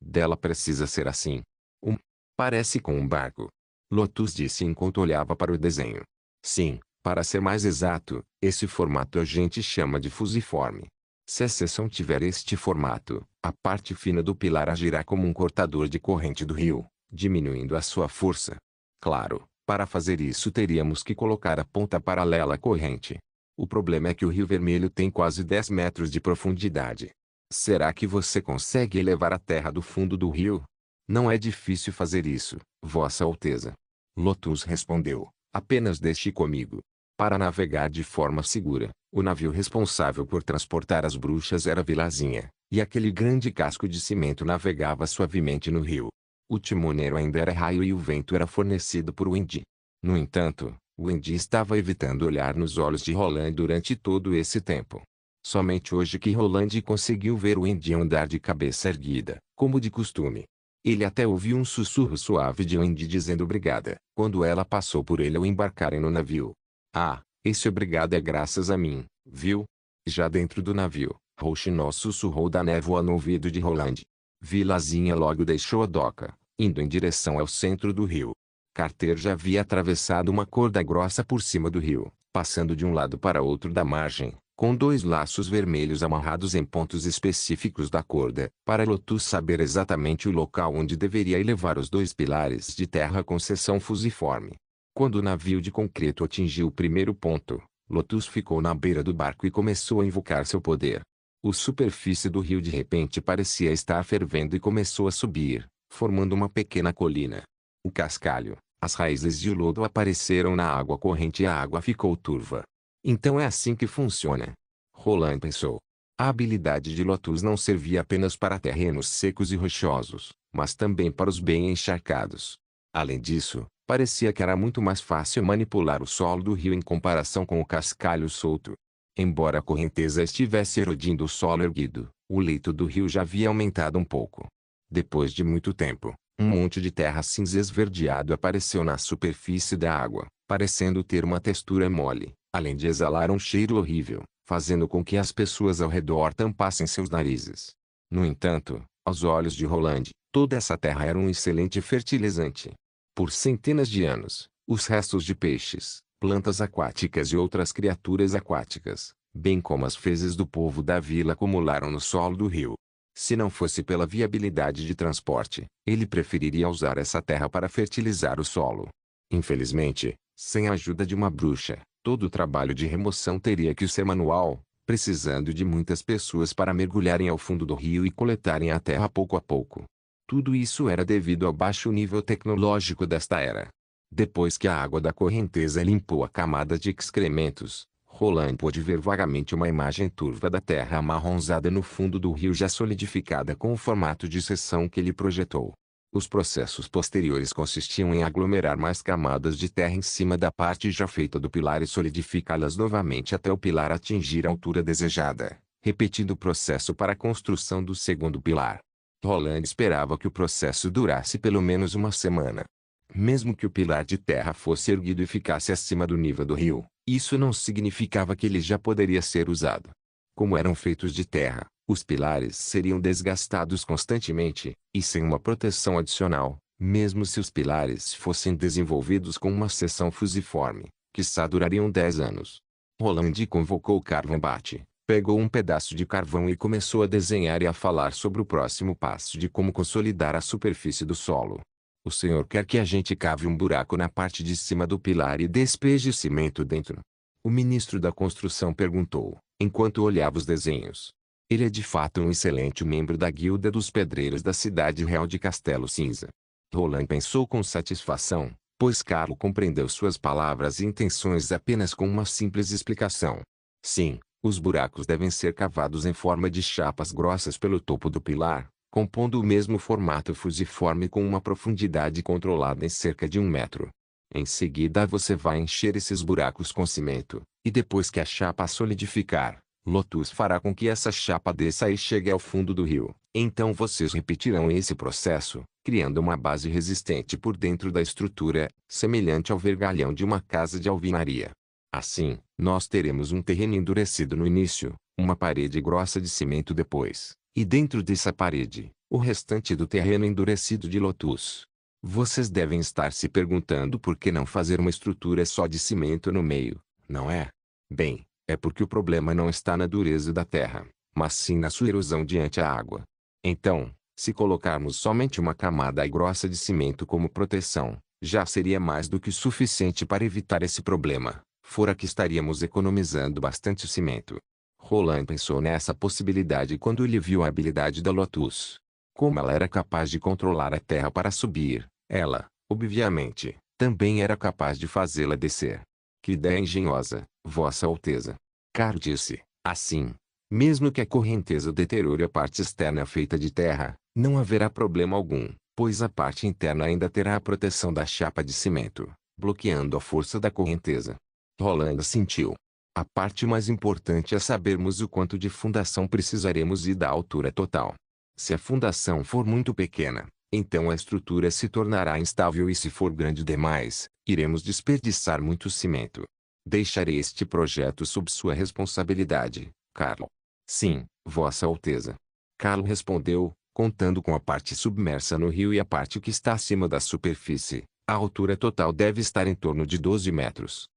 dela precisa ser assim. Parece com um barco. Lotus disse enquanto olhava para o desenho. Sim, para ser mais exato, esse formato a gente chama de fusiforme. Se a seção tiver este formato, a parte fina do pilar agirá como um cortador de corrente do rio, diminuindo a sua força. Claro, Para fazer isso teríamos que colocar a ponta paralela à corrente. O problema é que o Rio Vermelho tem quase 10 metros de profundidade. Será que você consegue elevar a terra do fundo do rio? Não é difícil fazer isso, Vossa Alteza. Lotus respondeu, apenas deixe comigo. Para navegar de forma segura, o navio responsável por transportar as bruxas era Vilazinha, e aquele grande casco de cimento navegava suavemente no rio. O timoneiro ainda era Raio e o vento era fornecido por Wendy. No entanto, Wendy estava evitando olhar nos olhos de Roland durante todo esse tempo. Somente hoje que Roland conseguiu ver Wendy andar de cabeça erguida, como de costume. Ele até ouviu um sussurro suave de Wendy dizendo obrigada, quando ela passou por ele ao embarcarem no navio. Ah, esse obrigado é graças a mim, viu? Já dentro do navio, Rouxinol sussurrou da névoa no ouvido de Roland. Vilazinha logo deixou a doca, indo em direção ao centro do rio. Carter já havia atravessado uma corda grossa por cima do rio, passando de um lado para outro da margem, com 2 laços vermelhos amarrados em pontos específicos da corda, para Lotus saber exatamente o local onde deveria elevar os 2 pilares de terra com seção fusiforme. Quando o navio de concreto atingiu o primeiro ponto, Lotus ficou na beira do barco e começou a invocar seu poder. A superfície do rio de repente parecia estar fervendo e começou a subir, formando uma pequena colina. O cascalho, as raízes e o lodo apareceram na água corrente e a água ficou turva. Então é assim que funciona. Roland pensou. A habilidade de Lotus não servia apenas para terrenos secos e rochosos, mas também para os bem encharcados. Além disso, parecia que era muito mais fácil manipular o solo do rio em comparação com o cascalho solto. Embora a correnteza estivesse erodindo o solo erguido, o leito do rio já havia aumentado um pouco. Depois de muito tempo, um monte de terra cinza esverdeado apareceu na superfície da água, parecendo ter uma textura mole, além de exalar um cheiro horrível, fazendo com que as pessoas ao redor tampassem seus narizes. No entanto, aos olhos de Roland, toda essa terra era um excelente fertilizante. Por centenas de anos, os restos de peixes, plantas aquáticas e outras criaturas aquáticas, bem como as fezes do povo da vila acumularam no solo do rio. Se não fosse pela viabilidade de transporte, ele preferiria usar essa terra para fertilizar o solo. Infelizmente, sem a ajuda de uma bruxa, todo o trabalho de remoção teria que ser manual, precisando de muitas pessoas para mergulharem ao fundo do rio e coletarem a terra pouco a pouco. Tudo isso era devido ao baixo nível tecnológico desta era. Depois que a água da correnteza limpou a camada de excrementos, Roland pôde ver vagamente uma imagem turva da terra amarronzada no fundo do rio já solidificada com o formato de seção que ele projetou. Os processos posteriores consistiam em aglomerar mais camadas de terra em cima da parte já feita do pilar e solidificá-las novamente até o pilar atingir a altura desejada, repetindo o processo para a construção do segundo pilar. Roland esperava que o processo durasse pelo menos uma semana. Mesmo que o pilar de terra fosse erguido e ficasse acima do nível do rio, isso não significava que ele já poderia ser usado. Como eram feitos de terra, os pilares seriam desgastados constantemente, e sem uma proteção adicional, mesmo se os pilares fossem desenvolvidos com uma seção fusiforme, quiçá durariam 10 anos. Roland convocou Carvambate, pegou um pedaço de carvão e começou a desenhar e a falar sobre o próximo passo de como consolidar a superfície do solo. O senhor quer que a gente cave um buraco na parte de cima do pilar e despeje cimento dentro? O ministro da construção perguntou, enquanto olhava os desenhos. Ele é de fato um excelente membro da guilda dos pedreiros da cidade real de Castelo Cinza. Roland pensou com satisfação, pois Carlo compreendeu suas palavras e intenções apenas com uma simples explicação. Sim, os buracos devem ser cavados em forma de chapas grossas pelo topo do pilar, compondo o mesmo formato fusiforme com uma profundidade controlada em cerca de 1 metro. Em seguida você vai encher esses buracos com cimento, e depois que a chapa solidificar, Lotus fará com que essa chapa desça e chegue ao fundo do rio. Então vocês repetirão esse processo, criando uma base resistente por dentro da estrutura, semelhante ao vergalhão de uma casa de alvenaria. Assim, nós teremos um terreno endurecido no início, uma parede grossa de cimento depois, e dentro dessa parede, o restante do terreno endurecido de Lotus. Vocês devem estar se perguntando por que não fazer uma estrutura só de cimento no meio, não é? Bem, é porque o problema não está na dureza da terra, mas sim na sua erosão diante a água. Então, se colocarmos somente uma camada grossa de cimento como proteção, Já seria mais do que suficiente para evitar esse problema, fora que estaríamos economizando bastante cimento. Roland pensou nessa possibilidade quando ele viu a habilidade da Lotus. Como ela era capaz de controlar a terra para subir, ela, obviamente, também era capaz de fazê-la descer. Que ideia engenhosa, Vossa Alteza. Carl disse. Assim, mesmo que a correnteza deteriore a parte externa feita de terra, não haverá problema algum, pois a parte interna ainda terá a proteção da chapa de cimento, bloqueando a força da correnteza. Roland sentiu. A parte mais importante é sabermos o quanto de fundação precisaremos e da altura total. Se a fundação for muito pequena, então a estrutura se tornará instável e se for grande demais, iremos desperdiçar muito cimento. Deixarei este projeto sob sua responsabilidade, Carlo. Sim, Vossa Alteza. Carlo respondeu, contando com a parte submersa no rio e a parte que está acima da superfície. A altura total deve estar em torno de 12 metros.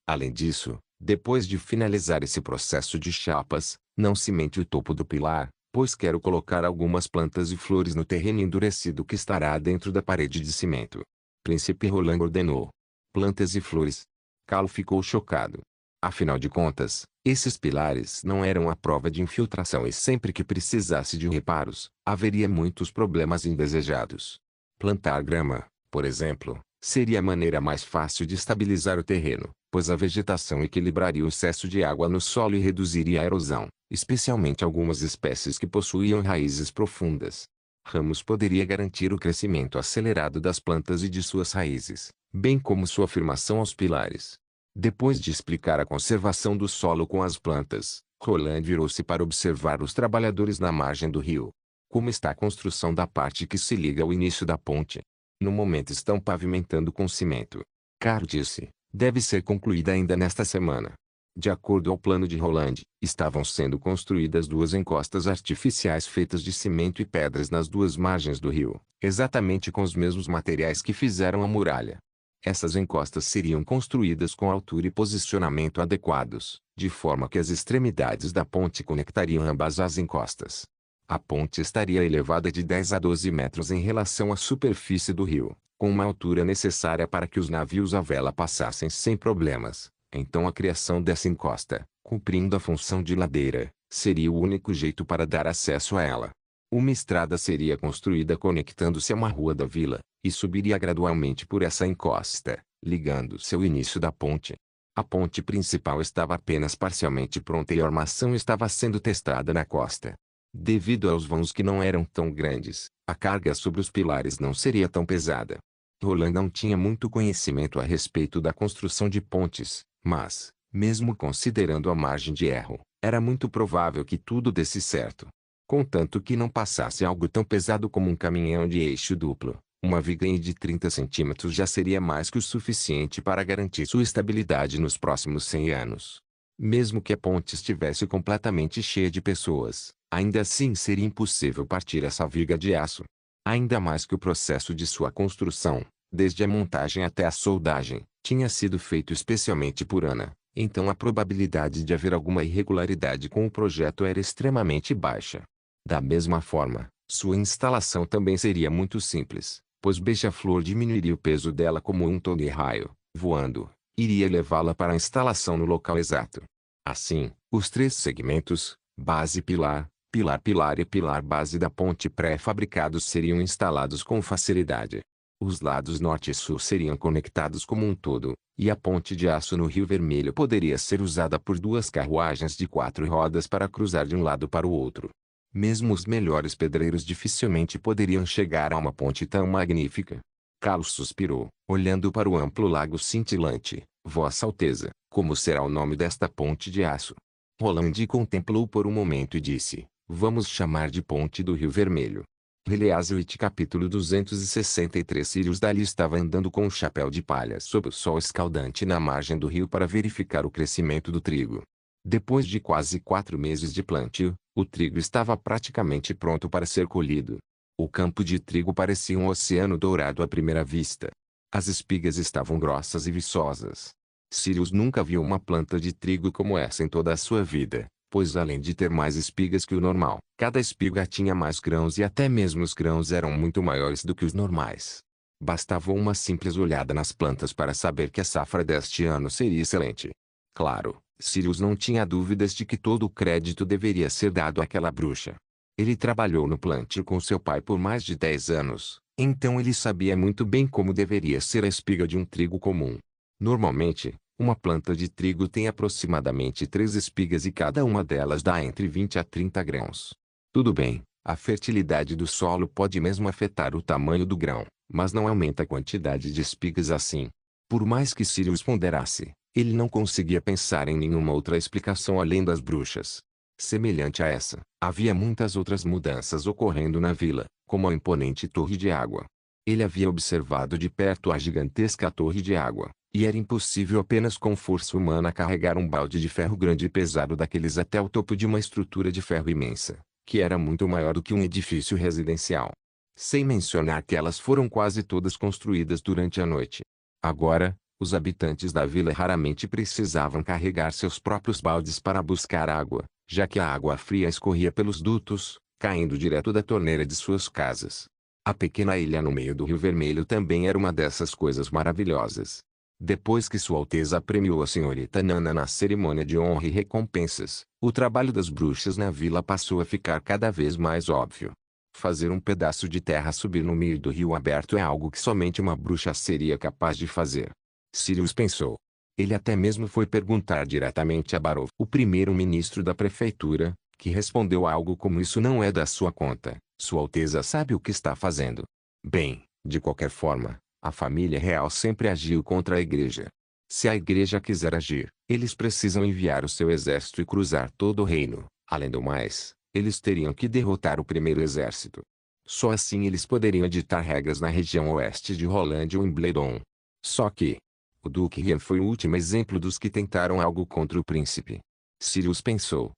Além disso, depois de finalizar esse processo de chapas, não cimente o topo do pilar, pois quero colocar algumas plantas e flores no terreno endurecido que estará dentro da parede de cimento. Príncipe Roland ordenou. Plantas e flores. Carlo ficou chocado. Afinal de contas, esses pilares não eram a prova de infiltração e sempre que precisasse de reparos, haveria muitos problemas indesejados. Plantar grama, por exemplo, seria a maneira mais fácil de estabilizar o terreno, pois a vegetação equilibraria o excesso de água no solo e reduziria a erosão, especialmente algumas espécies que possuíam raízes profundas. Ramos poderia garantir o crescimento acelerado das plantas e de suas raízes, bem como sua firmação aos pilares. Depois de explicar a conservação do solo com as plantas, Roland virou-se para observar os trabalhadores na margem do rio. Como está a construção da parte que se liga ao início da ponte? No momento estão pavimentando com cimento. Carl disse. Deve ser concluída ainda nesta semana. De acordo ao plano de Roland, estavam sendo construídas duas encostas artificiais feitas de cimento e pedras nas duas margens do rio, exatamente com os mesmos materiais que fizeram a muralha. Essas encostas seriam construídas com altura e posicionamento adequados, de forma que as extremidades da ponte conectariam ambas as encostas. A ponte estaria elevada de 10 a 12 metros em relação à superfície do rio, com uma altura necessária para que os navios à vela passassem sem problemas. Então a criação dessa encosta, cumprindo a função de ladeira, seria o único jeito para dar acesso a ela. Uma estrada seria construída conectando-se a uma rua da vila, e subiria gradualmente por essa encosta, ligando-se ao início da ponte. A ponte principal estava apenas parcialmente pronta e a armação estava sendo testada na costa. Devido aos vãos que não eram tão grandes, a carga sobre os pilares não seria tão pesada. Roland não tinha muito conhecimento a respeito da construção de pontes, mas, mesmo considerando a margem de erro, era muito provável que tudo desse certo. Contanto que não passasse algo tão pesado como um caminhão de eixo duplo, uma viga de 30 centímetros já seria mais que o suficiente para garantir sua estabilidade nos próximos 100 anos. Mesmo que a ponte estivesse completamente cheia de pessoas, ainda assim seria impossível partir essa viga de aço. Ainda mais que o processo de sua construção, desde a montagem até a soldagem, tinha sido feito especialmente por Ana, então a probabilidade de haver alguma irregularidade com o projeto era extremamente baixa. Da mesma forma, sua instalação também seria muito simples, pois Beija-Flor diminuiria o peso dela como um raio, voando, iria levá-la para a instalação no local exato. Assim, os três segmentos, base-pilar, pilar-pilar e pilar-base da ponte pré-fabricados seriam instalados com facilidade. Os lados norte e sul seriam conectados como um todo, e a ponte de aço no Rio Vermelho poderia ser usada por duas carruagens de 4 rodas para cruzar de um lado para o outro. Mesmo os melhores pedreiros dificilmente poderiam chegar a uma ponte tão magnífica. Carlos suspirou, olhando para o amplo lago cintilante. Vossa Alteza, como será o nome desta ponte de aço? Roland contemplou por um momento e disse, vamos chamar de Ponte do Rio Vermelho. Eliaswit capítulo 263 Sirius Dali estava andando com um chapéu de palha sob o sol escaldante na margem do rio para verificar o crescimento do trigo. Depois de quase 4 meses de plantio, o trigo estava praticamente pronto para ser colhido. O campo de trigo parecia um oceano dourado à primeira vista. As espigas estavam grossas e viçosas. Sirius nunca viu uma planta de trigo como essa em toda a sua vida, pois além de ter mais espigas que o normal, cada espiga tinha mais grãos e até mesmo os grãos eram muito maiores do que os normais. Bastava uma simples olhada nas plantas para saber que a safra deste ano seria excelente. Claro, Sirius não tinha dúvidas de que todo o crédito deveria ser dado àquela bruxa. Ele trabalhou no plantio com seu pai por mais de 10 anos, então ele sabia muito bem como deveria ser a espiga de um trigo comum. Normalmente, uma planta de trigo tem aproximadamente 3 espigas e cada uma delas dá entre 20 a 30 grãos. Tudo bem, a fertilidade do solo pode mesmo afetar o tamanho do grão, mas não aumenta a quantidade de espigas assim. Por mais que Sirius ponderasse, ele não conseguia pensar em nenhuma outra explicação além das bruxas. Semelhante a essa, havia muitas outras mudanças ocorrendo na vila, como a imponente torre de água. Ele havia observado de perto a gigantesca torre de água, e era impossível apenas com força humana carregar um balde de ferro grande e pesado daqueles até o topo de uma estrutura de ferro imensa, que era muito maior do que um edifício residencial. Sem mencionar que elas foram quase todas construídas durante a noite. Agora, os habitantes da vila raramente precisavam carregar seus próprios baldes para buscar água, já que a água fria escorria pelos dutos, caindo direto da torneira de suas casas. A pequena ilha no meio do Rio Vermelho também era uma dessas coisas maravilhosas. Depois que Sua Alteza premiou a senhorita Nana na cerimônia de honra e recompensas, o trabalho das bruxas na vila passou a ficar cada vez mais óbvio. Fazer um pedaço de terra subir no meio do rio aberto é algo que somente uma bruxa seria capaz de fazer. Sirius pensou. Ele até mesmo foi perguntar diretamente a Barov, o primeiro-ministro da prefeitura, que respondeu algo como: isso não é da sua conta, Sua Alteza sabe o que está fazendo. Bem, de qualquer forma, a família real sempre agiu contra a igreja. Se a igreja quiser agir, eles precisam enviar o seu exército e cruzar todo o reino. Além do mais, eles teriam que derrotar o primeiro exército. Só assim eles poderiam editar regras na região oeste de Rolândia ou em Bledon. Só que o Duque Rian foi o último exemplo dos que tentaram algo contra o príncipe. Sirius pensou: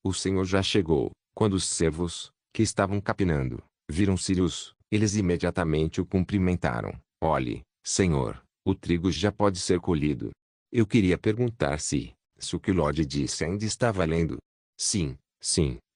o senhor já chegou. Quando os servos, que estavam capinando, viram Sirius, eles imediatamente o cumprimentaram. Olhe, senhor, o trigo já pode ser colhido. Eu queria perguntar se o que o Lorde disse ainda está valendo. Sim,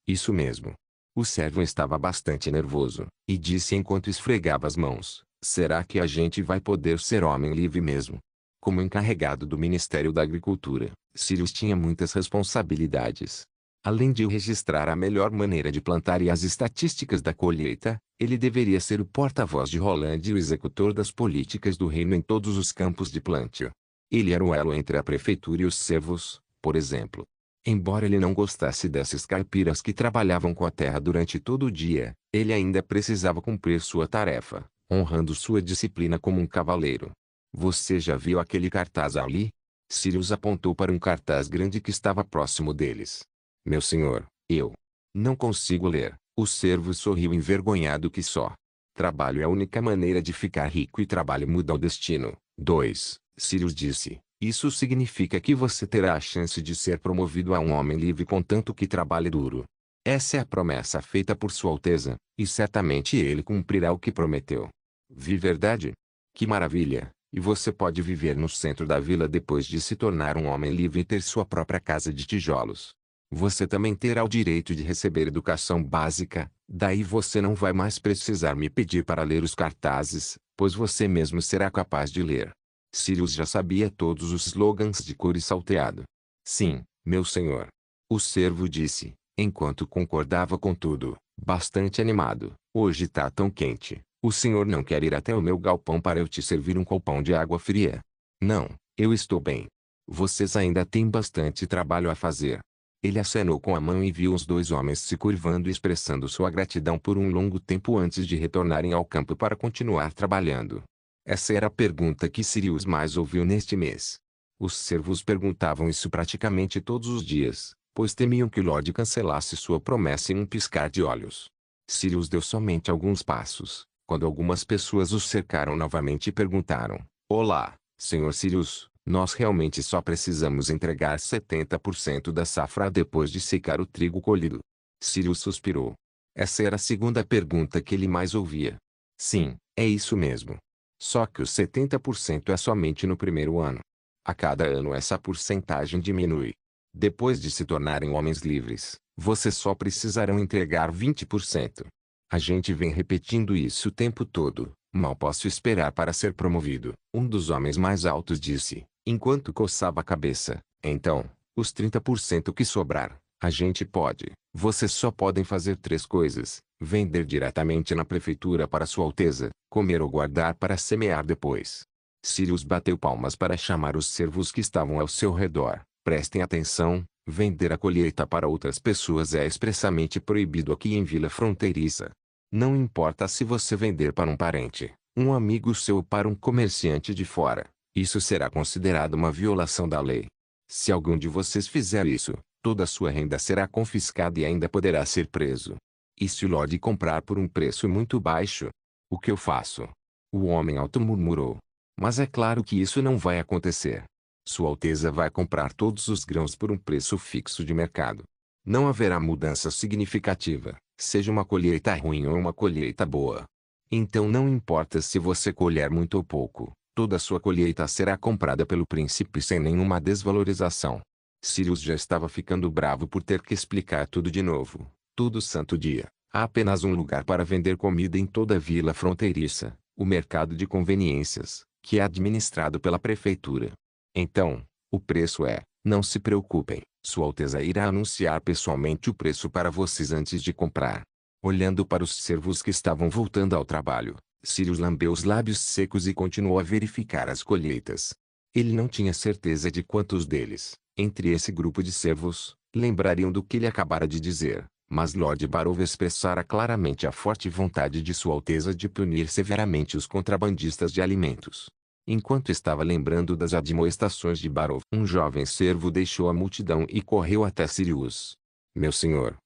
isso mesmo. O servo estava bastante nervoso, e disse enquanto esfregava as mãos: será que a gente vai poder ser homem livre mesmo? Como encarregado do Ministério da Agricultura, Sirius tinha muitas responsabilidades. Além de registrar a melhor maneira de plantar e as estatísticas da colheita, ele deveria ser o porta-voz de Rolândia e o executor das políticas do reino em todos os campos de plantio. Ele era o elo entre a prefeitura e os servos, por exemplo. Embora ele não gostasse desses caipiras que trabalhavam com a terra durante todo o dia, ele ainda precisava cumprir sua tarefa, honrando sua disciplina como um cavaleiro. Você já viu aquele cartaz ali? Sirius apontou para um cartaz grande que estava próximo deles. Meu senhor, eu não consigo ler. O servo sorriu envergonhado que só. Trabalho é a única maneira de ficar rico e trabalho muda o destino. 2. Sirius disse. Isso significa que você terá a chance de ser promovido a um homem livre contanto que trabalhe duro. Essa é a promessa feita por Sua Alteza, e certamente ele cumprirá o que prometeu. Vi verdade? Que maravilha! E você pode viver no centro da vila depois de se tornar um homem livre e ter sua própria casa de tijolos. Você também terá o direito de receber educação básica, daí você não vai mais precisar me pedir para ler os cartazes, pois você mesmo será capaz de ler. Sirius já sabia todos os slogans de cor e salteado. Sim, meu senhor. O servo disse, enquanto concordava com tudo, bastante animado. Hoje tá tão quente. O senhor não quer ir até o meu galpão para eu te servir um copão de água fria? Não, eu estou bem. Vocês ainda têm bastante trabalho a fazer. Ele acenou com a mão e viu os dois homens se curvando e expressando sua gratidão por um longo tempo antes de retornarem ao campo para continuar trabalhando. Essa era a pergunta que Sirius mais ouviu neste mês. Os servos perguntavam isso praticamente todos os dias, pois temiam que Lorde cancelasse sua promessa em um piscar de olhos. Sirius deu somente alguns passos, quando algumas pessoas os cercaram novamente e perguntaram: Olá, Sr. Sirius, nós realmente só precisamos entregar 70% da safra depois de secar o trigo colhido. Sirius suspirou. Essa era a segunda pergunta que ele mais ouvia. Sim, é isso mesmo. Só que os 70% é somente no primeiro ano. A cada ano essa porcentagem diminui. Depois de se tornarem homens livres, vocês só precisarão entregar 20%. A gente vem repetindo isso o tempo todo, Mal posso esperar para ser promovido, um dos homens mais altos disse, enquanto coçava a cabeça. Então, os 30% que sobrar, a gente pode. Vocês só podem fazer 3 coisas: vender diretamente na prefeitura para Sua Alteza, comer ou guardar para semear depois. Sirius bateu palmas para chamar os servos que estavam ao seu redor. Prestem atenção, vender a colheita para outras pessoas é expressamente proibido aqui em Vila Fronteiriça. Não importa se você vender para um parente, um amigo seu ou para um comerciante de fora, isso será considerado uma violação da lei. Se algum de vocês fizer isso, toda a sua renda será confiscada e ainda poderá ser preso. E se o Lorde comprar por um preço muito baixo? O que eu faço? O homem alto murmurou. Mas é claro que isso não vai acontecer. Sua Alteza vai comprar todos os grãos por um preço fixo de mercado. Não haverá mudança significativa, seja uma colheita ruim ou uma colheita boa. Então não importa se você colher muito ou pouco, toda a sua colheita será comprada pelo príncipe sem nenhuma desvalorização. Sirius já estava ficando bravo por ter que explicar tudo de novo. Todo santo dia, há apenas um lugar para vender comida em toda a vila fronteiriça, o mercado de conveniências, que é administrado pela prefeitura. Então, o preço é, não se preocupem, Sua Alteza irá anunciar pessoalmente o preço para vocês antes de comprar. Olhando para os servos que estavam voltando ao trabalho, Sirius lambeu os lábios secos e continuou a verificar as colheitas. Ele não tinha certeza de quantos deles, entre esse grupo de servos, lembrariam do que ele acabara de dizer, mas Lord Barov expressara claramente a forte vontade de Sua Alteza de punir severamente os contrabandistas de alimentos. Enquanto estava lembrando das admoestações de Barov, um jovem servo deixou a multidão e correu até Sirius. Meu senhor,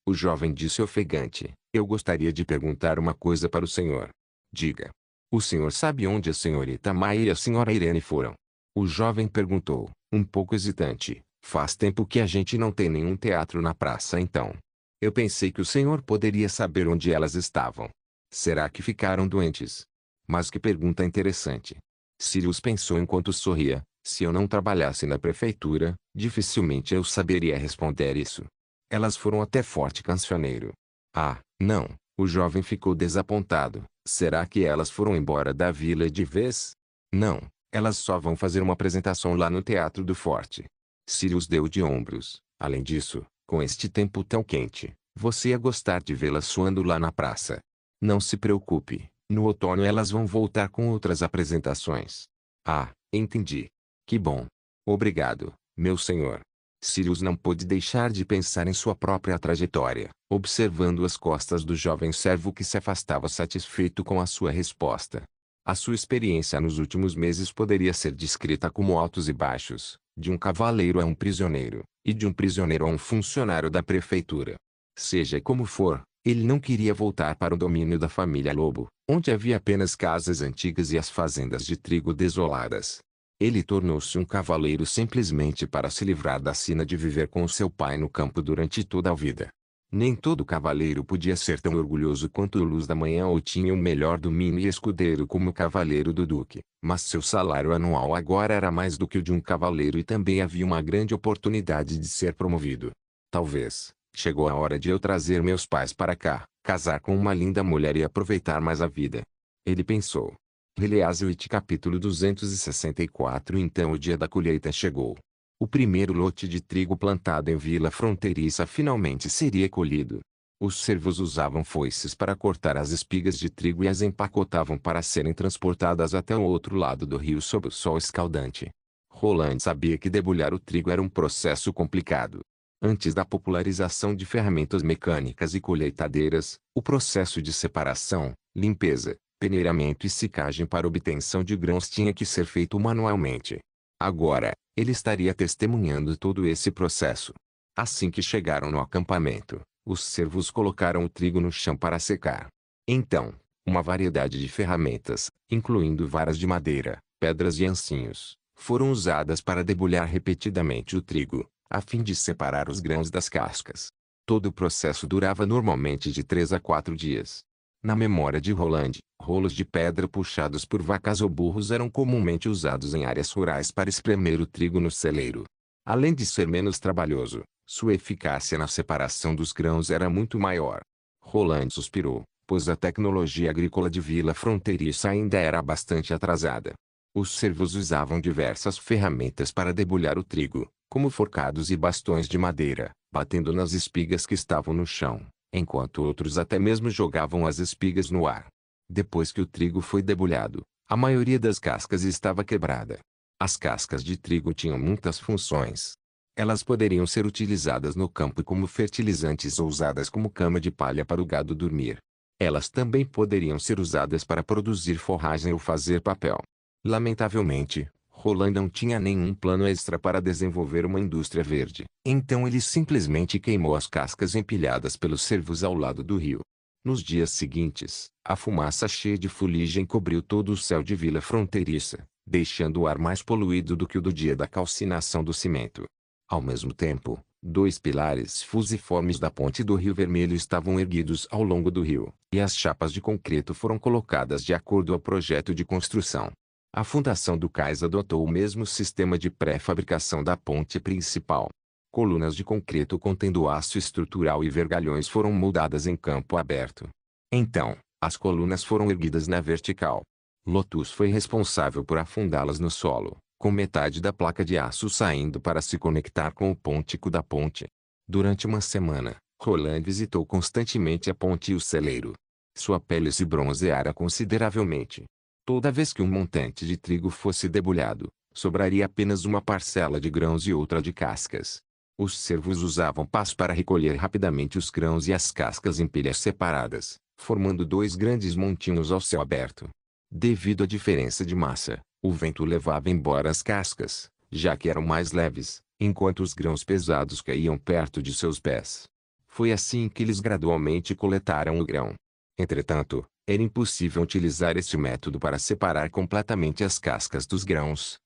o jovem disse ofegante, eu gostaria de perguntar uma coisa para o senhor. Diga. O senhor sabe onde a senhorita Maia e a senhora Irene foram? O jovem perguntou, um pouco hesitante. Faz tempo que a gente não tem nenhum teatro na praça então. Eu pensei que o senhor poderia saber onde elas estavam. Será que ficaram doentes? Mas que pergunta interessante. Sirius pensou enquanto sorria. Se eu não trabalhasse na prefeitura, dificilmente eu saberia responder isso. Elas foram até Forte Cancioneiro. Ah, não. O jovem ficou desapontado. Será que elas foram embora da vila de vez? Não. Elas só vão fazer uma apresentação lá no Teatro do Forte. Sirius deu de ombros. Além disso, com este tempo tão quente, você ia gostar de vê-las suando lá na praça. Não se preocupe. No outono elas vão voltar com outras apresentações. Ah, entendi. Que bom. Obrigado, meu senhor. Sirius não pôde deixar de pensar em sua própria trajetória, observando as costas do jovem servo que se afastava satisfeito com a sua resposta. A sua experiência nos últimos meses poderia ser descrita como altos e baixos, de um cavaleiro a um prisioneiro, e de um prisioneiro a um funcionário da prefeitura. Seja como for, ele não queria voltar para o domínio da família Lobo, onde havia apenas casas antigas e as fazendas de trigo desoladas. Ele tornou-se um cavaleiro simplesmente para se livrar da sina de viver com seu pai no campo durante toda a vida. Nem todo cavaleiro podia ser tão orgulhoso quanto o Luz da Manhã ou tinha o melhor domínio e escudeiro como o cavaleiro do duque, mas seu salário anual agora era mais do que o de um cavaleiro e também havia uma grande oportunidade de ser promovido. Talvez, chegou a hora de eu trazer meus pais para cá, casar com uma linda mulher e aproveitar mais a vida. Ele pensou. Heliaswit capítulo 264. Então o dia da colheita chegou. O primeiro lote de trigo plantado em Vila Fronteiriça finalmente seria colhido. Os servos usavam foices para cortar as espigas de trigo e as empacotavam para serem transportadas até o outro lado do rio sob o sol escaldante. Roland sabia que debulhar o trigo era um processo complicado. Antes da popularização de ferramentas mecânicas e colheitadeiras, o processo de separação, limpeza, peneiramento e secagem para obtenção de grãos tinha que ser feito manualmente. Agora, ele estaria testemunhando todo esse processo. Assim que chegaram no acampamento, os servos colocaram o trigo no chão para secar. Então, uma variedade de ferramentas, incluindo varas de madeira, pedras e ancinhos, foram usadas para debulhar repetidamente o trigo, a fim de separar os grãos das cascas. Todo o processo durava normalmente de 3 a 4 dias. Na memória de Roland, rolos de pedra puxados por vacas ou burros eram comumente usados em áreas rurais para espremer o trigo no celeiro. Além de ser menos trabalhoso, sua eficácia na separação dos grãos era muito maior. Roland suspirou. pois a tecnologia agrícola de Vila Fronteiriça ainda era bastante atrasada. Os servos usavam diversas ferramentas para debulhar o trigo, como forcados e bastões de madeira, batendo nas espigas que estavam no chão, enquanto outros até mesmo jogavam as espigas no ar. Depois que o trigo foi debulhado, a maioria das cascas estava quebrada. As cascas de trigo tinham muitas funções. Elas poderiam ser utilizadas no campo como fertilizantes ou usadas como cama de palha para o gado dormir. Elas também poderiam ser usadas para produzir forragem ou fazer papel. Lamentavelmente, Roland não tinha nenhum plano extra para desenvolver uma indústria verde. Então ele simplesmente queimou as cascas empilhadas pelos servos ao lado do rio. Nos dias seguintes, a fumaça cheia de fuligem cobriu todo o céu de Vila Fronteiriça, deixando o ar mais poluído do que o do dia da calcinação do cimento. Ao mesmo tempo, dois pilares fusiformes da ponte do Rio Vermelho estavam erguidos ao longo do rio, e as chapas de concreto foram colocadas de acordo ao projeto de construção. A fundação do cais adotou o mesmo sistema de pré-fabricação da ponte principal. Colunas de concreto contendo aço estrutural e vergalhões foram moldadas em campo aberto. Então, as colunas foram erguidas na vertical. Lotus foi responsável por afundá-las no solo, com metade da placa de aço saindo para se conectar com o pôntico da ponte. Durante uma semana, Roland visitou constantemente a ponte e o celeiro. Sua pele se bronzeara consideravelmente. Toda vez que um montante de trigo fosse debulhado, sobraria apenas uma parcela de grãos e outra de cascas. Os servos usavam pás para recolher rapidamente os grãos e as cascas em pilhas separadas, formando dois grandes montinhos ao céu aberto. Devido à diferença de massa, o vento levava embora as cascas, já que eram mais leves, enquanto os grãos pesados caíam perto de seus pés. Foi assim que eles gradualmente coletaram o grão. Entretanto, era impossível utilizar este método para separar completamente as cascas dos grãos,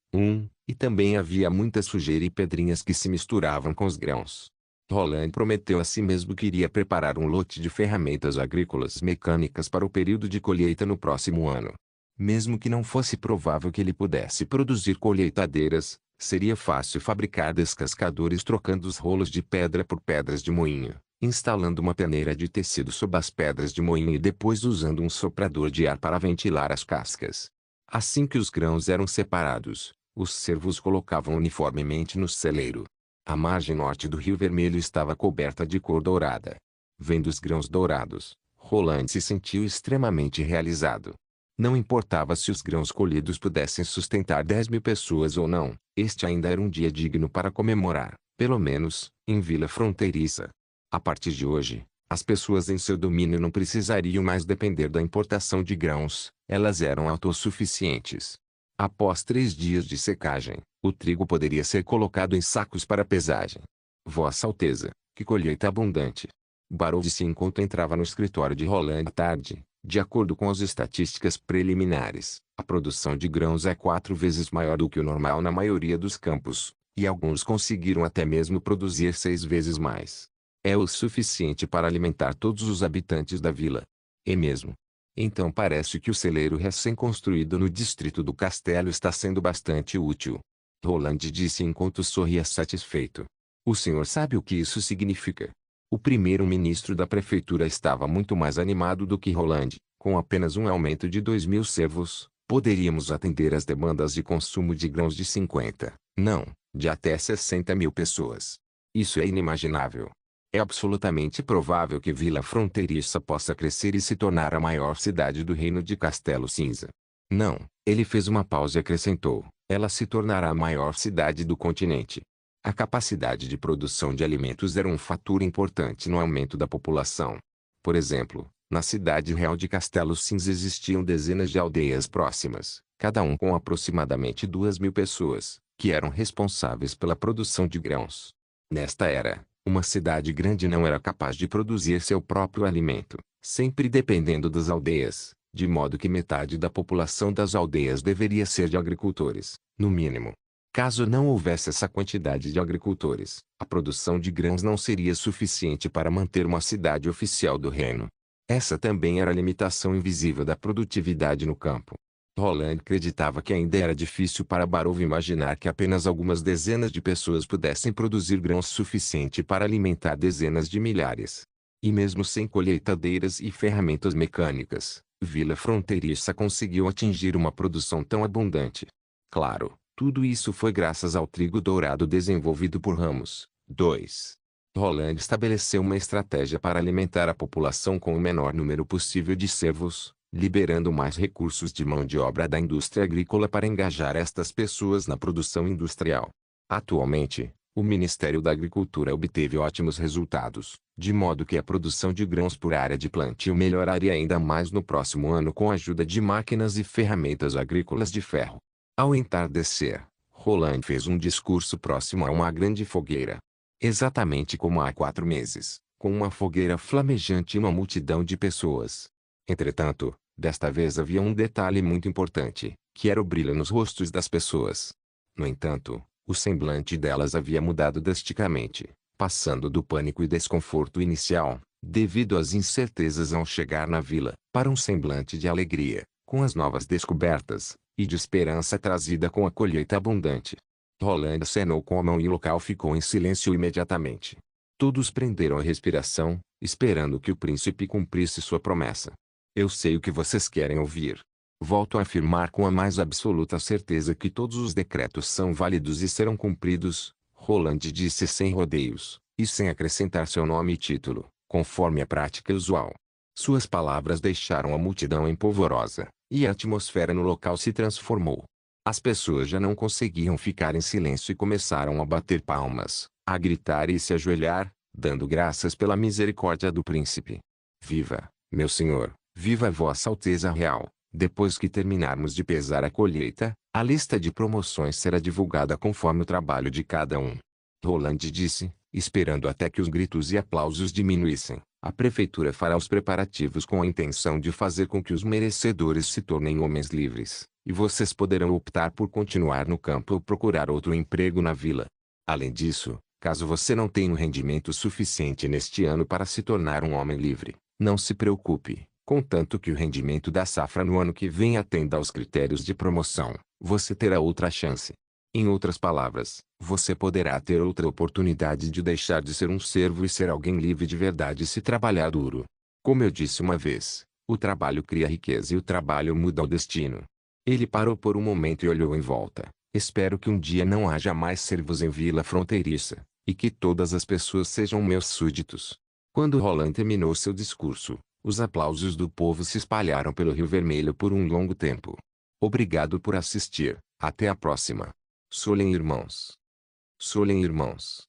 e também havia muita sujeira e pedrinhas que se misturavam com os grãos. Roland prometeu a si mesmo que iria preparar um lote de ferramentas agrícolas mecânicas para o período de colheita no próximo ano. Mesmo que não fosse provável que ele pudesse produzir colheitadeiras, seria fácil fabricar descascadores trocando os rolos de pedra por pedras de moinho, instalando uma peneira de tecido sob as pedras de moinho e depois usando um soprador de ar para ventilar as cascas. Assim que os grãos eram separados, os servos colocavam uniformemente no celeiro. A margem norte do Rio Vermelho estava coberta de cor dourada. Vendo os grãos dourados, Roland se sentiu extremamente realizado. Não importava se os grãos colhidos pudessem sustentar 10.000 pessoas ou não, este ainda era um dia digno para comemorar, pelo menos, em Vila Fronteiriça. A partir de hoje, as pessoas em seu domínio não precisariam mais depender da importação de grãos, elas eram autossuficientes. Após 3 dias de secagem, o trigo poderia ser colocado em sacos para pesagem. Vossa Alteza, que colheita abundante! Barrow de Cinquanto entrava no escritório de Roland à tarde. De acordo com as estatísticas preliminares, a produção de grãos é 4 vezes maior do que o normal na maioria dos campos, e alguns conseguiram até mesmo produzir 6 vezes mais. É o suficiente para alimentar todos os habitantes da vila. E mesmo. Então parece que o celeiro recém-construído no distrito do castelo está sendo bastante útil. Roland disse enquanto sorria satisfeito. O senhor sabe o que isso significa? O primeiro-ministro da prefeitura estava muito mais animado do que Roland. Com apenas um aumento de 2.000 servos, poderíamos atender às demandas de consumo de grãos de 50, não, de até 60.000 pessoas. Isso é inimaginável. É absolutamente provável que Vila Fronteiriça possa crescer e se tornar a maior cidade do reino de Castelo Cinza. Não, ele fez uma pausa e acrescentou, ela se tornará a maior cidade do continente. A capacidade de produção de alimentos era um fator importante no aumento da população. Por exemplo, na cidade real de Castelo Cinza existiam dezenas de aldeias próximas, cada um com aproximadamente 2.000 pessoas, que eram responsáveis pela produção de grãos. Nesta era, uma cidade grande não era capaz de produzir seu próprio alimento, sempre dependendo das aldeias, de modo que metade da população das aldeias deveria ser de agricultores, no mínimo. Caso não houvesse essa quantidade de agricultores, a produção de grãos não seria suficiente para manter uma cidade oficial do reino. Essa também era a limitação invisível da produtividade no campo. Roland acreditava que ainda era difícil para Barrow imaginar que apenas algumas dezenas de pessoas pudessem produzir grãos suficiente para alimentar dezenas de milhares. E mesmo sem colheitadeiras e ferramentas mecânicas, Vila Fronteiriça conseguiu atingir uma produção tão abundante. Claro, tudo isso foi graças ao trigo dourado desenvolvido por Ramos. 2. Roland estabeleceu uma estratégia para alimentar a população com o menor número possível de servos, liberando mais recursos de mão de obra da indústria agrícola para engajar estas pessoas na produção industrial. Atualmente, o Ministério da Agricultura obteve ótimos resultados, de modo que a produção de grãos por área de plantio melhoraria ainda mais no próximo ano com a ajuda de máquinas e ferramentas agrícolas de ferro. Ao entardecer, Roland fez um discurso próximo a uma grande fogueira. Exatamente como há 4 meses, com uma fogueira flamejante e uma multidão de pessoas. Entretanto, desta vez havia um detalhe muito importante, que era o brilho nos rostos das pessoas. No entanto, o semblante delas havia mudado drasticamente, passando do pânico e desconforto inicial, devido às incertezas ao chegar na vila, para um semblante de alegria, com as novas descobertas, e de esperança trazida com a colheita abundante. Roland acenou com a mão e o local ficou em silêncio imediatamente. Todos prenderam a respiração, esperando que o príncipe cumprisse sua promessa. Eu sei o que vocês querem ouvir. Volto a afirmar com a mais absoluta certeza que todos os decretos são válidos e serão cumpridos, Roland disse sem rodeios, e sem acrescentar seu nome e título, conforme a prática usual. Suas palavras deixaram a multidão empolvorosa, e a atmosfera no local se transformou. As pessoas já não conseguiam ficar em silêncio e começaram a bater palmas, a gritar e se ajoelhar, dando graças pela misericórdia do príncipe. Viva, meu senhor, viva Vossa Alteza Real! Depois que terminarmos de pesar a colheita, a lista de promoções será divulgada conforme o trabalho de cada um. Roland disse, esperando até que os gritos e aplausos diminuíssem. A prefeitura fará os preparativos com a intenção de fazer com que os merecedores se tornem homens livres, e vocês poderão optar por continuar no campo ou procurar outro emprego na vila. Além disso, caso você não tenha um rendimento suficiente neste ano para se tornar um homem livre, não se preocupe, contanto que o rendimento da safra no ano que vem atenda aos critérios de promoção, você terá outra chance. Em outras palavras, você poderá ter outra oportunidade de deixar de ser um servo e ser alguém livre de verdade se trabalhar duro. Como eu disse uma vez, o trabalho cria riqueza e o trabalho muda o destino. Ele parou por um momento e olhou em volta. Espero que um dia não haja mais servos em Vila Fronteiriça, e que todas as pessoas sejam meus súditos. Quando Roland terminou seu discurso, os aplausos do povo se espalharam pelo Rio Vermelho por um longo tempo. Obrigado por assistir. Até a próxima. Solem irmãos. Solem irmãos.